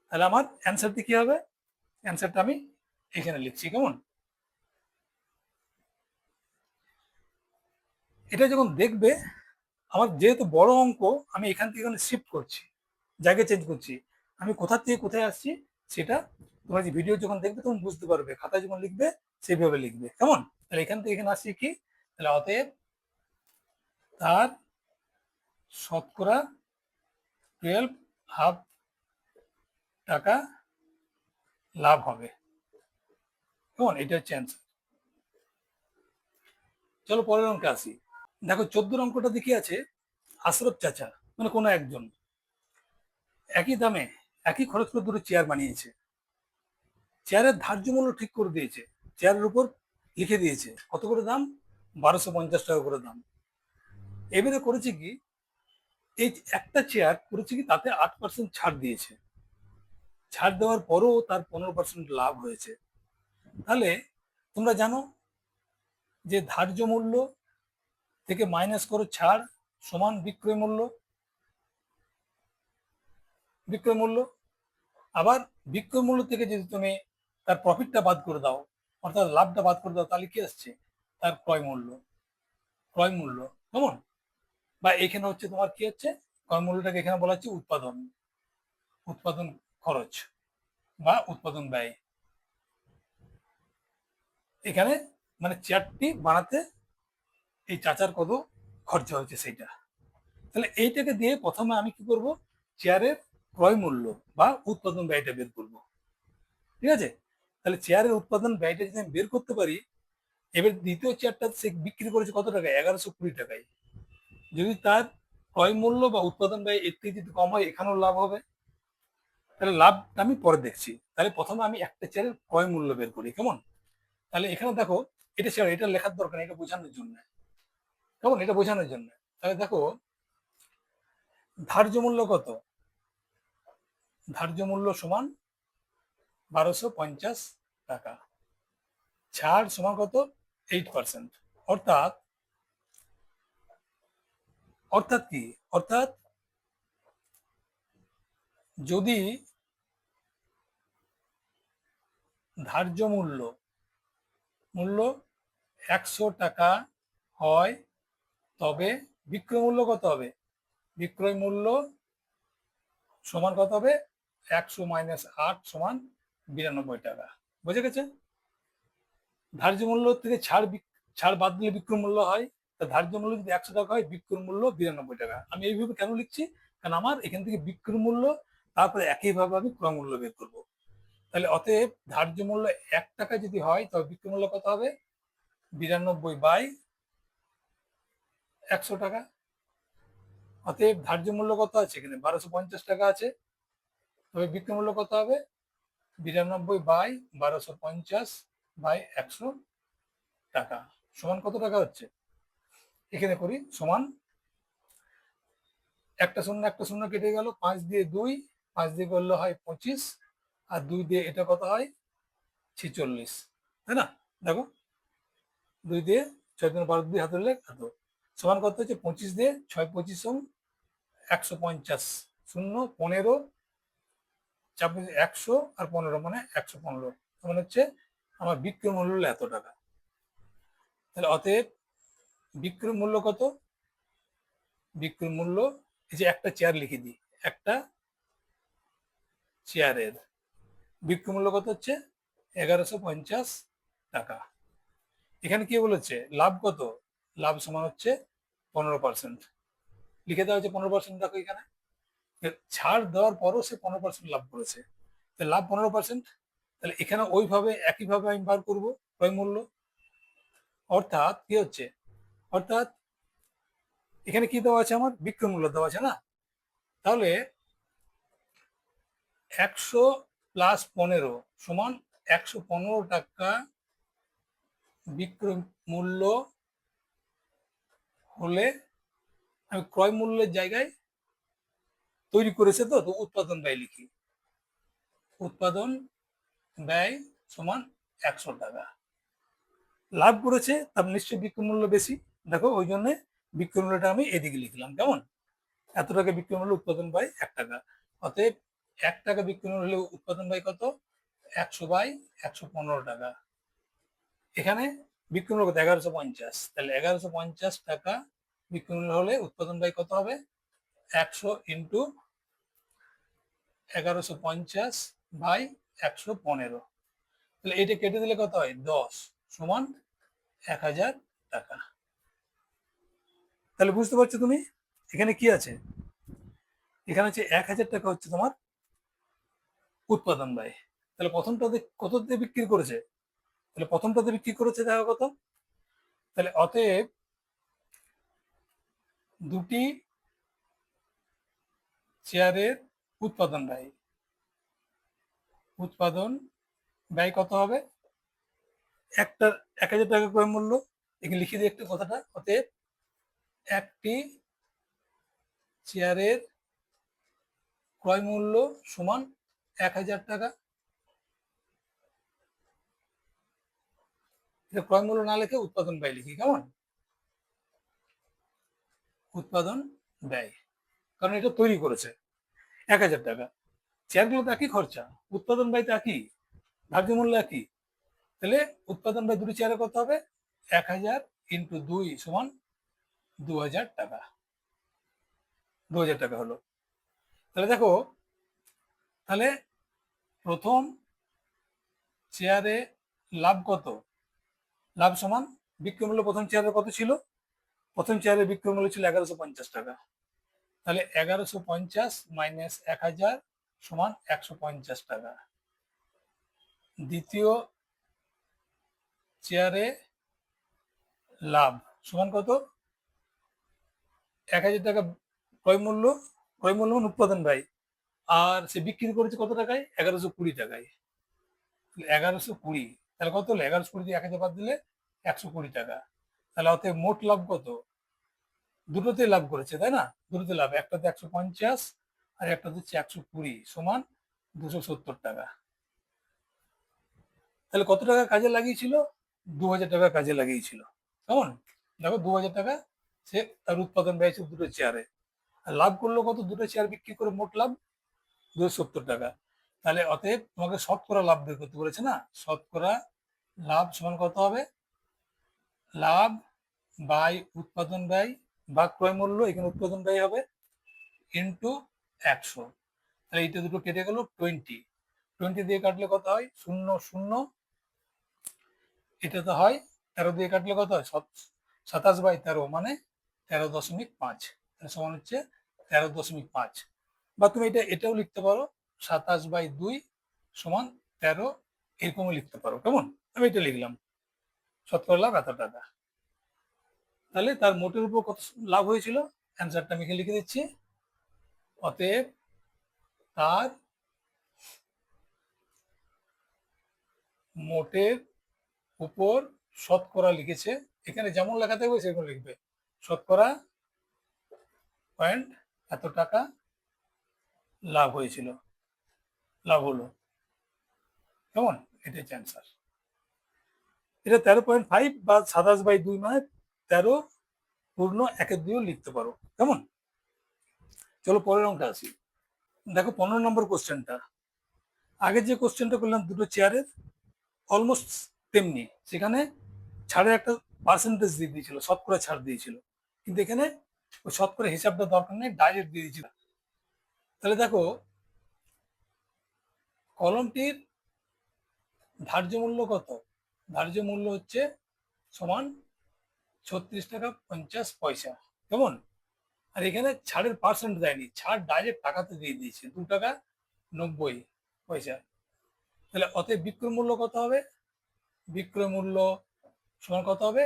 তাহলে আমার অ্যান্সারটি কি হবে? অ্যান্সারটা আমি এখানে লিখছি, কেমন? এটা যখন দেখবে, আমার যেহেতু বড় অঙ্ক, আমি এখান থেকে এখানে শিফট করছি, জায়গা চেঞ্জ করছি। আমি কোথা থেকে কোথায় আসছি সেটা তোমরা যে ভিডিও যখন দেখবে তখন বুঝতে পারবে, খাতায় যখন লিখবে সেইভাবে লিখবে, কেমন? তাহলে এখান থেকে এখানে আসছি কি? তাহলে অতএব তার শতকরা 12.5 টাকা লাভ হবে, কেমন? এটা হচ্ছে অ্যান্সার। চলো পরের অঙ্কে আসি। দেখো 14 অঙ্কটা দেখি আছে, আশরফ চাচা মানে কোনো একজন একই দামে একই খরচ করে দুটো চেয়ার বানিয়েছে। চেয়ারের ধার্য মূল্য ঠিক করে দিয়েছে, চেয়ারের উপর লিখে দিয়েছে কত করে দাম? 1250 টাকা করে দাম। এবারে করেছে কি, এই একটা চেয়ার করেছে কি, তাতে 8% ছাড় দিয়েছে। ছাড় দেওয়ার পরও তার 15% লাভ হয়েছে। তাহলে তোমরা জানো যে ধার্য মূল্য থেকে মাইনাস করো ছাড় সমান বিক্রয় মূল্য। বিক্রয় মূল্য আবার বিক্রয় মূল্য থেকে যদি তুমি তার প্রফিটটা বাদ করে দাও, অর্থাৎ লাভটা বাদ করে দাও, তাহলে কি আসছে? তার ক্রয় মূল্য। ক্রয় মূল্য কেমন? বা এখানে হচ্ছে তোমার কি হচ্ছে? ক্রয় মূল্যটাকে এখানে বলা হচ্ছে উৎপাদন, উৎপাদন খরচ বা উৎপাদন ব্যয়। এখানে মানে চেয়ারটি বানাতে এই চাচার কত খরচা হয়েছে সেইটা। তাহলে এইটাকে দিয়ে প্রথমে আমি কি করব? চেয়ারের ক্রয় মূল্য বা উৎপাদন ব্যয়টা বের করব, ঠিক আছে? তাহলে চেয়ারের উৎপাদন ব্যয়টা যদি আমি বের করতে পারি, এবার দ্বিতীয় চেয়ারটা সে বিক্রি করেছে কত টাকায়? 1120 টাকায়। যদি তার ক্রয় মূল্য বা উৎপাদন ব্যয় এর থেকে যদি কম হয়, এখানেও লাভ হবে। তাহলে লাভটা আমি পরে দেখছি। তাহলে প্রথমে আমি একটা চেয়ারের ক্রয় মূল্য বের করি, কেমন? তাহলে এখানে দেখো, এটা ছেড়ে এটা লেখার দরকার নেই, এটা বোঝানোর জন্য, কেমন? এটা বোঝানোর জন্য। তাহলে দেখো ধার্য মূল্য কত? ধার্য মূল্য সমান 1250 টাকা। ছাড় সমান কত? 8%। অর্থাৎ অর্থাৎ কি? অর্থাৎ যদি ধার্য মূল্য মূল্য 100 টাকা হয়, তবে বিক্রয় মূল্য কত হবে? বিক্রয় মূল্য সমান কত হবে? 100 মাইনাস 8 সমান 92 টাকা। বুঝে গেছে? ধার্য মূল্য থেকে ছাড় বাদ দিলে বিক্রয় মূল্য হয়। তা ধার্য মূল্য যদি 100 টাকা হয়, বিক্রয় মূল্য 92 টাকা। আমি এইভাবে কেন লিখছি? কারণ আমার এখান থেকে বিক্রয় মূল্য, তারপরে একইভাবে আমি ক্রয় মূল্য বের করবো। তাহলে অতএব ধার্য মূল্য 1 টাকা যদি হয়, তবে বিক্রয় মূল্য কত হবে? 92/100 টাকা। অতএব ধার্য মূল্য কত আছে এখানে? 1250 টাকা আছে। তবে বিক্রয় মূল্য কত হবে? 92/1250/100 টাকা সমান কত টাকা হচ্ছে? এখানে করি সমান, একটা শূন্য একটা শূন্য কেটে গেল, 5 দিয়ে 2, 5 দিয়ে করলে হয় 25, আর 2 দিয়ে এটা কত হয়? 46, তাই না? দেখো 2 দিয়ে 6 দিন 12 দিয়ে হাতে এত সমান কত হচ্ছে? 25 দিয়ে 6 25 150, 0 15 100 আর 15 মানে 115, মানে হচ্ছে আমার বিক্রয় মূল্য হলো এত টাকা। তাহলে অতএব বিক্রয় মূল্য কত? বিক্রয় মূল্য, এই যে একটা চেয়ার লিখে দিই, একটা চেয়ারের বিক্রয় মূল্য কত হচ্ছে? 1150 টাকা। এখানে কি বলেছে? লাভ কত? লাভ সমান হচ্ছে 15%। লিখে দেওয়া হচ্ছে 15%। দেখো এখানে ছাড় দেওয়ার পরও সে 15% লাভ করেছে, লাভ 15%। তাহলে এখানে ওইভাবে একইভাবে আমি বার করবো ক্রয় মূল্য। অর্থাৎ কি হচ্ছে? অর্থাৎ এখানে কি দেওয়া আছে? আমার বিক্রয় মূল্য দেওয়া আছে না? তাহলে 100 প্লাস 15 সমান 115 টাকা বিক্রয় মূল্য হলে আমি ক্রয় মূল্যের জায়গায় তৈরি করেছে তো উৎপাদন ব্যয় লিখি। উৎপাদন ব্যয় সমান 100 টাকা। লাভ করেছে তার নিশ্চয়ই বিক্রয় মূল্য বেশি, দেখো ওই জন্য বিক্রয় মূল্যটা আমি এদিকে লিখলাম। কেমন? এত টাকা বিক্রয় মূল্য, উৎপাদন ব্যয় 1 টাকা। অতএব 1 টাকা বিক্রয় মূল্য হলে উৎপাদন ব্যয় কত? 100/115 টাকা। এখানে বিক্রয় মূল্য কত? 1150। তাহলে 1150 টাকা বিক্রয় মূল্য হলে উৎপাদন ব্যয় কত হবে? 100 ইন্টু 1150/115। তাহলে এটা কেটে দিলে কত হয়? 10 সমান 1000 টাকা। তাহলে বুঝতে পারছো তুমি এখানে কি আছে? এখানে হচ্ছে 1000 টাকা হচ্ছে তোমার উৎপাদন ব্যয়। তাহলে প্রথমটাতে কততে বিক্রি করেছে? তাহলে প্রথমটাতে বিক্রি করেছে দেখো কত। তাহলে অতএব দুটি চেয়ারের উৎপাদন ব্যয়, উৎপাদন ব্যয় কত হবে? একটা 1000 টাকা ক্রয় মূল্য, এখানে লিখে দিই একটা কথাটা। অতএব একটি চেয়ারের ক্রয় মূল্য সমান 1000 টাকা। এটা ক্রয় মূল্য না লিখে উৎপাদন ব্যয় লিখি। কেমন? উৎপাদন ব্যয়, কারণ এটা তৈরি করেছে 1000 টাকা। চেয়ারগুলো তো একই খরচা, উৎপাদন ব্যয় তো একই, ধার্য মূল্য একই। তাহলে উৎপাদন ব্যয় দুটি চেয়ারে কত হবে? 1000 ইন্টু 2 সমান 2000 টাকা। 2000 টাকা হলো। তাহলে দেখো, তাহলে প্রথম চেয়ারে লাভ কত? লাভ সমান বিক্রয় মূল্য প্রথম চেয়ারে কত ছিল? প্রথম চেয়ারের বিক্রয় মূল্য ছিল 1150 টাকা। তাহলে 1150 মাইনাস 1000 সমান 150 টাকা। দ্বিতীয় চেয়ারে লাভ সমান কত? 1000 টাকা ক্রয় মূল্য, ক্রয় মূল্য মানে উৎপাদন ব্যয়, আর সে বিক্রি করেছে কত টাকায়? 1120 টাকায়। 1120, তাহলে কত হলো? 1120 দিয়ে 1000 বাদ দিলে 120 টাকা। তাহলে অতএব মোট লাভ কত? দুটোতে লাভ করেছে, তাই না? দুটোতে লাভ, একটাতে 150 আর একটাতে হচ্ছে 120 সমান 270 টাকা। তাহলে কত টাকা কাজে লাগিয়েছিল? 2000 টাকা কাজে লাগিয়েছিল। কেমন? দেখো 2000 টাকা সে তার উৎপাদন ব্যয় ছিল দুটো চেয়ারে, আর লাভ করলো কত? দুটো চেয়ার বিক্রি করে মোট লাভ 270 টাকা। তাহলে অতএব তোমাকে শতকরা লাভ বের করতে বলেছে না? শতকরা লাভ সমান কত হবে? লাভ বাই উৎপাদন ব্যয় বা ক্রয় মূল্য, এখানে উৎপাদন ব্যয় হবে, ইন্টু 100। তাহলে এইটা দুটো কেটে গেল 20, 20 দিয়ে কাটলে কত হয়? 0 0, এটা তো হয় 13 দিয়ে কাটলে কত হয়? 27/13 মানে 13.5, সমান হচ্ছে 13.5। বা তুমি এটাও লিখতে পারো, 27/2 সমান 13, এরকমও লিখতে পারো। কেমন? আমি এটা লিখলাম, শতকরা লাভ এত টাকা। তাহলে তার মোটের উপর কত লাভ হয়েছিল? অ্যান্সারটা আমি এখানে লিখে দিচ্ছি। অতএব তার মোটের উপর শতকরা লিখেছে, এখানে যেমন লেখা থাকবে সেরকম লিখবে, শতকরা পয়েন্ট এত টাকা লাভ হয়েছিল, লাভ হলো। কেমন? এটা হচ্ছে অ্যান্সার। এটা 13.5 বা 27/2 মানে 13 পূর্ণ 1/2 লিখতে পারো। কেমন? চলো পরের অঙ্কে আসি। দেখো 15 নম্বর কোশ্চেনটা। আগে যে কোশ্চেনটা করলাম দুটো চেয়ারের, অলমোস্ট তেমনি। সেখানে ছাড়ের একটা পার্সেন্টেজ দিয়ে দিয়েছিল, শতকরা ছাড় দিয়েছিল, কিন্তু এখানে ওই শতকরা হিসাবটা দরকার নেই, ডাইরেক্ট দিয়ে দিয়েছিল। তাহলে দেখো কলমটির ধার্য মূল্য কত? ধার্য মূল্য হচ্ছে সমান 36 টাকা 50 পয়সা। কেমন? আর এখানে ছাড়ের পার্সেন্ট দেয়নি, ছাড় ডাইরেক্ট টাকাতে দিয়ে দিয়েছে 2 টাকা 90 পয়সা। তাহলে অতএব বিক্রয় মূল্য কত হবে? বিক্রয় মূল্য সমান কত হবে?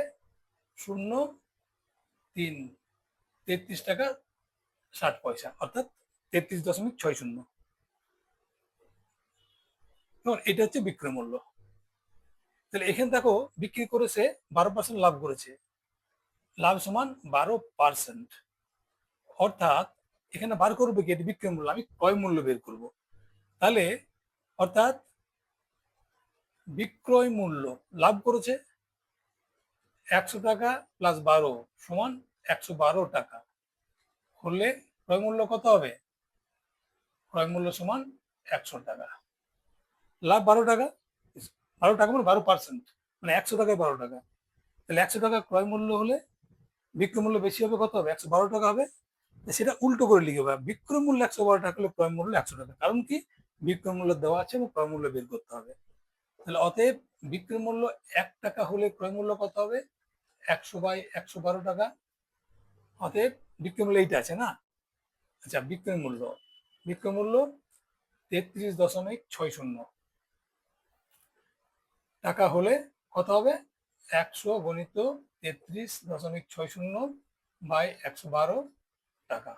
0.3 33 টাকা 60 পয়সা, অর্থাৎ 33.60। এটা হচ্ছে বিক্রয় মূল্য। তাহলে এখানে দেখো বিক্রি করেছে 12% লাভ করেছে, লাভ সমান 12%। অর্থাৎ এখানে বার করবে কি? এটা বিক্রয় মূল্য, আমি ক্রয় মূল্য বের করব। তাহলে অর্থাৎ বিক্রয় মূল্য লাভ করেছে 100 টাকা প্লাস 12 সমান 112 টাকা হলে ক্রয় মূল্য কত হবে? ক্রয় মূল্য সমান 100 টাকা। লাভ 12 টাকা, 12 টাকা মানে 12%, মানে 100 টাকায় 12 টাকা। তাহলে 100 টাকা ক্রয় মূল্য হলে বিক্রয় মূল্য বেশি হবে, কত হবে? 112 টাকা হবে। সেটা উল্টো করে লিখবে, বিক্রয় মূল্য 112 টাকা হলে ক্রয় মূল্য 100 টাকা। কারণ কি? বিক্রয় মূল্য দেওয়া আছে এবং ক্রয় মূল্য বের করতে হবে। তাহলে অতএব বিক্রয় মূল্য 1 টাকা হলে ক্রয় মূল্য কত হবে? 100/112 টাকা। অতএব বিক্রয় মূল্য এইটা আছে না? আচ্ছা, বিক্রয় মূল্য 33.60 টাকা হলে কত হবে? 100 গণিত 33.60/112 টাকা।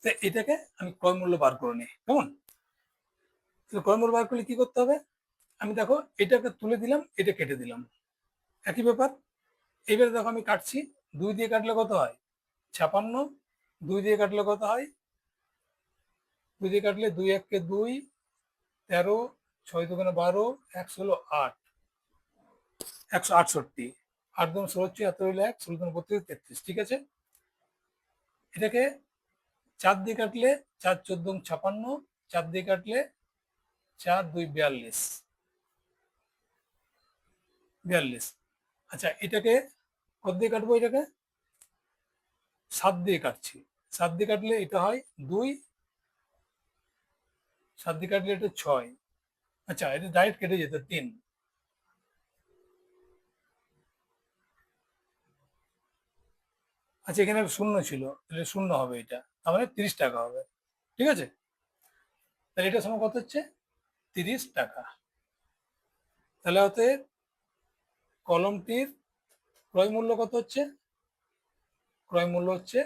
তো এটাকে আমি ক্রয় মূল্য বার করে নিই। কেমন? ক্রয় মূল্য বার করলে কি করতে হবে? আমি দেখো এটাকে তুলে দিলাম, এটা কেটে দিলাম, একই ব্যাপার। এবারে দেখো আমি কাটছি, 2 দিয়ে কাটলে কত হয়? 56। 2 দিয়ে কাটলে কত হয়? 2 দিয়ে কাটলে 2 1 2, 13, 6 2 12, 1 হলো 8, 168। 8 2 16, 76 হলো 1, 16 2 32, 33। ঠিক আছে। এটাকে 4 দিয়ে কাটলে 4 14 56, 4 দিয়ে কাটলে 4 2 42, 42। আচ্ছা, এটাকে কত দিয়ে কাটবো? এটাকে 7 দিয়ে কাটছি। 7 দিয়ে কাটলে এটা হয় 2, 7 দিয়ে কাটলে এটা 6। আচ্ছা, এটা ডাইরেক্ট কেটে যেত 3। আচ্ছা, এখানে শূন্য ছিল, তাহলে শূন্য হবে, এটা তার মানে 30 টাকা হবে। ঠিক আছে। তাহলে এটা সময় কত হচ্ছে? 30 টাকা। তাহলে হতে কলমটির ক্রয় মূল্য কত হচ্ছে? ক্রয় মূল্য হচ্ছে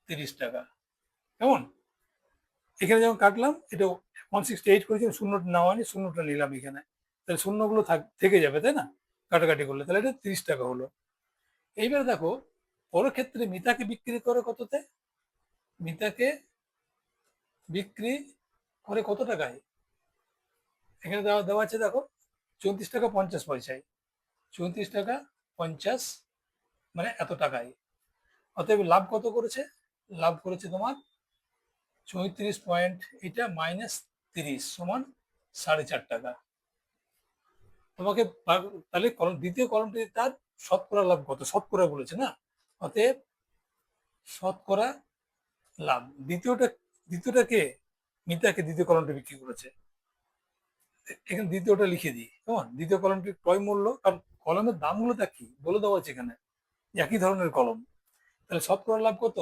30 টাকা। কেমন? এখানে যখন কাটলাম এটা 168 করেছি, শূন্যটা নেওয়া হয়নি, শূন্যটা নিলাম এখানে। তাহলে শূন্যগুলো থেকে যাবে, তাই না? কাটাকাটি করলে তাহলে এটা 30 টাকা হলো। এইবার দেখো পরের ক্ষেত্রে মিতাকে বিক্রি করে কততে? মিতাকে বিক্রি করে কত টাকায়? এখানে দেওয়া দেওয়া আছে দেখো 34 টাকা 50 পয়সায়। 34 টাকা 50 মানে এত টাকায়। অতএব লাভ কত করেছে? লাভ করেছে তোমার 34 এটা মাইনাস 30 সমান 4.5 টাকা। তোমাকে তাহলে কলম, দ্বিতীয় কলমটি তার শতকরা লাভ কত? শতকরা বলেছে না? অতএব শতকরা লাভ দ্বিতীয়টা কে? মিতাকে দ্বিতীয় কলমটি বিক্রি করেছে। এখানে দ্বিতীয়টা লিখে দিই। কেমন? দ্বিতীয় কলমটির ক্রয় মূল্য, কারণ কলমের দামগুলো কি বলে দেওয়া আছে এখানে, একই ধরনের কলম। তাহলে শতকরা লাভ কত?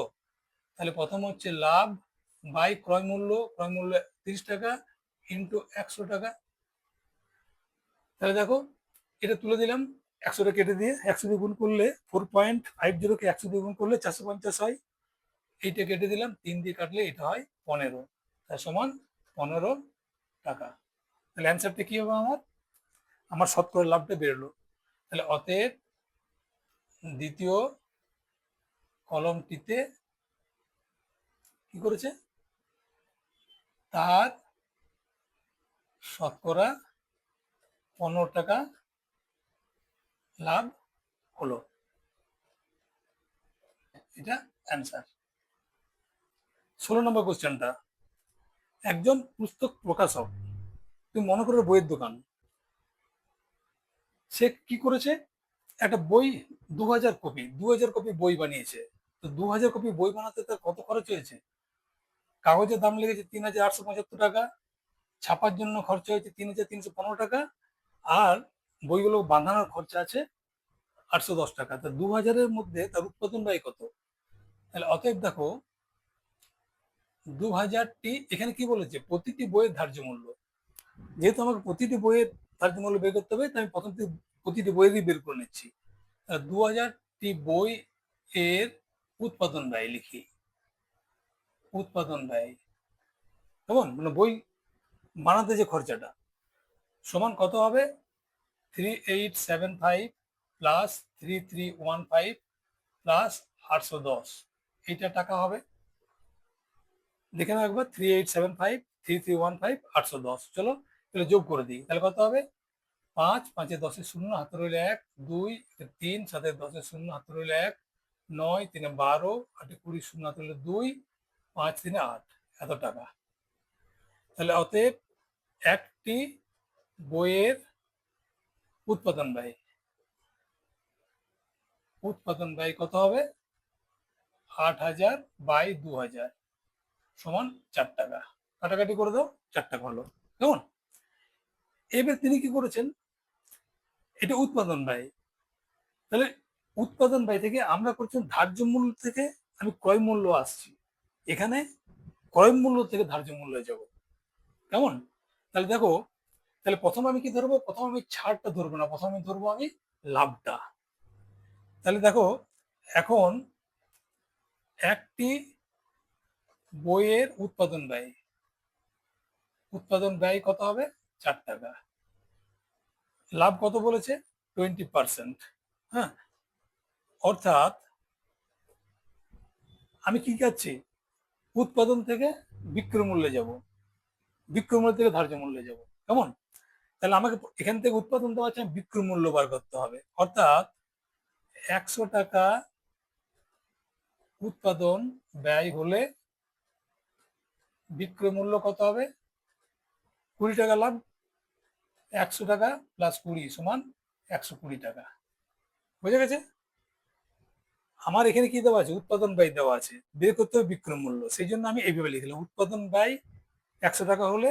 তাহলে প্রথম হচ্ছে লাভ বাই ক্রয় মূল্য, ক্রয় মূল্য 30 টাকা ইন্টু 100 টাকা। তাহলে দেখো এটা তুলে দিলাম, 100টা কেটে দিয়ে 100 দিয়ে গুণ করলে 4.50কে 100 দিয়ে গুণ করলে 450 হয়। এইটা কেটে দিলাম, 3 দিয়ে কাটলে এটা হয় 15, তার সমান 15 টাকা। তাহলে অ্যান্সারটা কি হবে আমার? আমার শতকরা লাভটা বেরোলো। তাহলে অতএব দ্বিতীয় কলমটিতে কি করেছে, তার শতকরা 15 টাকা লাভ হলো। এটা অ্যান্সার। 16 নম্বর কোশ্চেনটা, একজন পুস্তক প্রকাশক, তুমি মনে করো বইয়ের দোকান, সে কি করেছে, একটা বই 2000 কপি, 2000 কপি বই বানিয়েছে। তো 2000 কপি বই বানাতে তার কত খরচ হয়েছে? কাগজের দাম লেগেছে 3875 টাকা, ছাপার জন্য খরচা হয়েছে 3315 টাকা, আর বইগুলো বাঁধানোর খরচা আছে 810 টাকা। তা 2000-এর মধ্যে তার উৎপাদন ব্যয় কত? তাহলে অতএব দেখো, 2000টি, এখানে কি বলেছে, প্রতিটি বইয়ের ধার্য মূল্য। যেহেতু আমাকে প্রতিটি বইয়ের ধার্য মূল্য বের করতে হবে, তাই আমি প্রথম থেকে প্রতিটি বইয়েরই বের করে নিচ্ছি। 2000টি বই এর উৎপাদন ব্যয় লিখি, উৎপাদন ব্যয় কেমন, মানে বই বানাতে যে খরচাটা, সমান কত হবে, 3875 প্লাস 3315 প্লাস 810, এইটা টাকা হবে। দেখে নাও একবার, 3875, 3315, 810। চলো তাহলে যোগ করে দিই, তাহলে কত হবে, 5, 5 এ 10 এ 0, হাতে রইল 1, 2, 3, 7 এ 10 এ 0, হাতে রইল 1, 9, 3 এ 12, 8 এ 20, 0, হাতে রইল 2, 5, 3 এ 8, এত টাকা। তাহলে অতএব একটি বইয়ের উৎপাদন ব্যয়, উৎপাদন ব্যয় কত হবে, 8000 বাই 2000 সমান 4 টাকা। কাটাকাটি করে দাও, 4 টাকা হলো। কেমন? এবার তিনি কি করেছেন, এটা উৎপাদন ব্যয়, তাহলে উৎপাদন ব্যয় থেকে আমরা করছি ধার্য মূল্য থেকে আমি ক্রয় মূল্য আসছি, এখানে ক্রয় মূল্য থেকে ধার্য মূল্যে যাব। কেমন? তাহলে দেখো, তাহলে প্রথম আমি কি ধরবো, প্রথম আমি ছাড়টা ধরবো না, প্রথম আমি ধরবো আমি লাভটা। তাহলে দেখো, এখন একটি বইয়ের উৎপাদন ব্যয়, উৎপাদন ব্যয় কত হবে, 4 টাকা। লাভ কত বলেছে, 20%। হ্যাঁ, অর্থাৎ আমি কি কাচ্ছি, উৎপাদন থেকে বিক্রয় মূল্যে যাব, বিক্রয় মূল্য থেকে ধার্য মূল্যে যাব। কেমন? তাহলে আমাকে এখান থেকে উৎপাদন দেওয়া আছে, বিক্রয় মূল্য বার করতে হবে। অর্থাৎ 100 টাকা উৎপাদন ব্যয় হলে বিক্রয় মূল্য কত হবে, 20 টাকা লাভ। 100 টাকা প্লাস 20 সমান 120 টাকা। বুঝে গেছে? আমার এখানে কি দেওয়া আছে, উৎপাদন ব্যয় দেওয়া আছে, বের করতে হবে বিক্রয় মূল্য, সেই জন্য আমি এইভাবে লিখলাম, উৎপাদন ব্যয় 100 টাকা হলে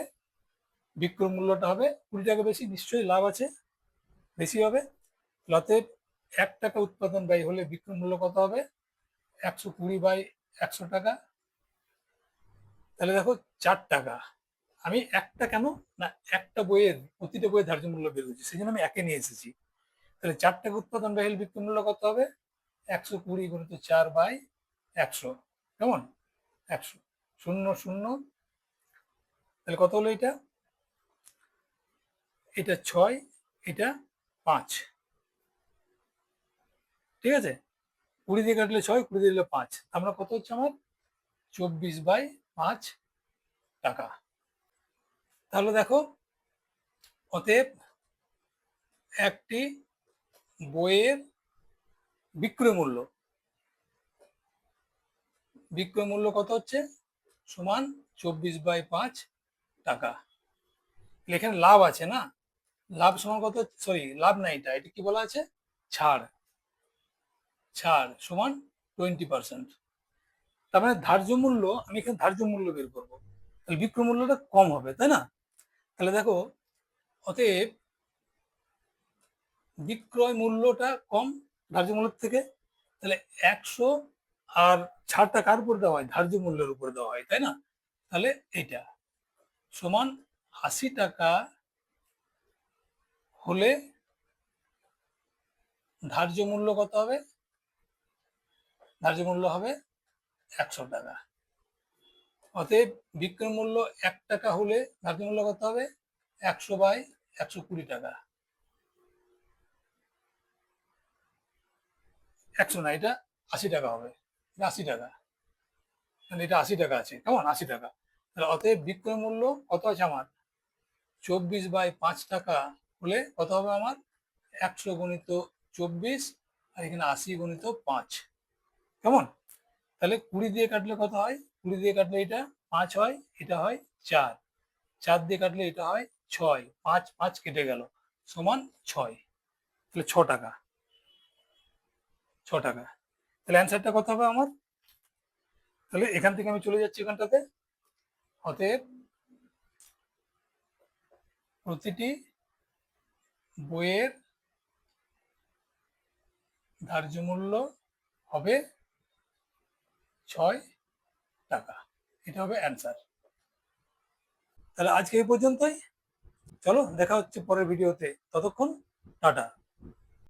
বিক্রয় মূল্যটা হবে 20 টাকা বেশি, নিশ্চয়ই লাভ আছে, বেশি হবে। অতএব 1 টাকা উৎপাদন ব্যয় হলে বিক্রয় মূল্য কত হবে, 120 বাই 100 টাকা। তাহলে দেখো 4 টাকা, আমি একটা কেন না, একটা বইয়ের, প্রতিটা বইয়ের ধার্য মূল্য বের করছি, সেই জন্য আমি একে নিয়ে এসেছি। তাহলে 4 টাকা উৎপাদন ব্যয় হলে বিক্রয় মূল্য কত হবে, 120 গুণিত 4 বাই 100। কেমন? 100, 0 0, তাহলে কত হলো, এটা এটা 6, এটা 5। ঠিক আছে, 20 দিয়ে কাটলে 6, 20 দিয়ে দিলে 5, আমরা কত হচ্ছে আমার, 24 বাই 5 টাকা। তাহলে দেখো, অতএব একটি বইয়ের বিক্রয় মূল্য, বিক্রয় মূল্য কত হচ্ছে, সমান 24 বাই 5 টাকা। এখানে লাভ আছে না, লাভ সমান কত, সরি লাভ না, এটা এটা কি বলা আছে, ছাড়, ছাড় সমান 20%। তার মানে ধার্য মূল্য, আমি এখানে ধার্য মূল্য বের করবো, তাহলে বিক্রয় মূল্যটা কম হবে, তাই না? তাহলে দেখো, অতএব বিক্রয় মূল্যটা কম ধার্য মূল্য থেকে, তাহলে 100, আর ছাড়টা কার উপর দেওয়া হয়, ধার্য মূল্যের উপর দেওয়া হয়, তাই না? তাহলে এটা সমান 80 টাকা হলে ধার্য মূল্য কত হবে, ধার্য মূল্য হবে 100 টাকা। অতএব বিক্রয় মূল্য 1 টাকা হলে ধার্য মূল্য কত হবে? 100/120 টাকা। 100 না, এটা 80 টাকা হবে। এটা 80 টাকা। মানে এটা 80 টাকা আছে, কেমন? 80 টাকা। তাহলে অতএব বিক্রয় মূল্য কত আছে আমার? 24/5 টাকা হলে কত হবে আমার? 100 গুণিত 24 আর এখানে 80 গুণিত 5, কেমন? তাহলে 20 দিয়ে কাটলে কত হয়? 20 দিয়ে কাটলে এটা 5 হয়, এটা হয় 4, 4 দিয়ে কাটলে এটা হয় 6, 5 5 কেটে গেল, সমান 6। তাহলে 6 টাকা, 6 টাকা। তাহলে অ্যান্সারটা কত হবে আমার? তাহলে এখান থেকে আমি চলে যাচ্ছি এখানটাতে। অতএব প্রতিটি বইয়ের ধার্য মূল্য হবে 6 টাকা। এটা হবে অ্যান্সার। তাহলে আজকে এই পর্যন্তই। চলো দেখা হচ্ছে পরের ভিডিওতে, ততক্ষণ টাটা।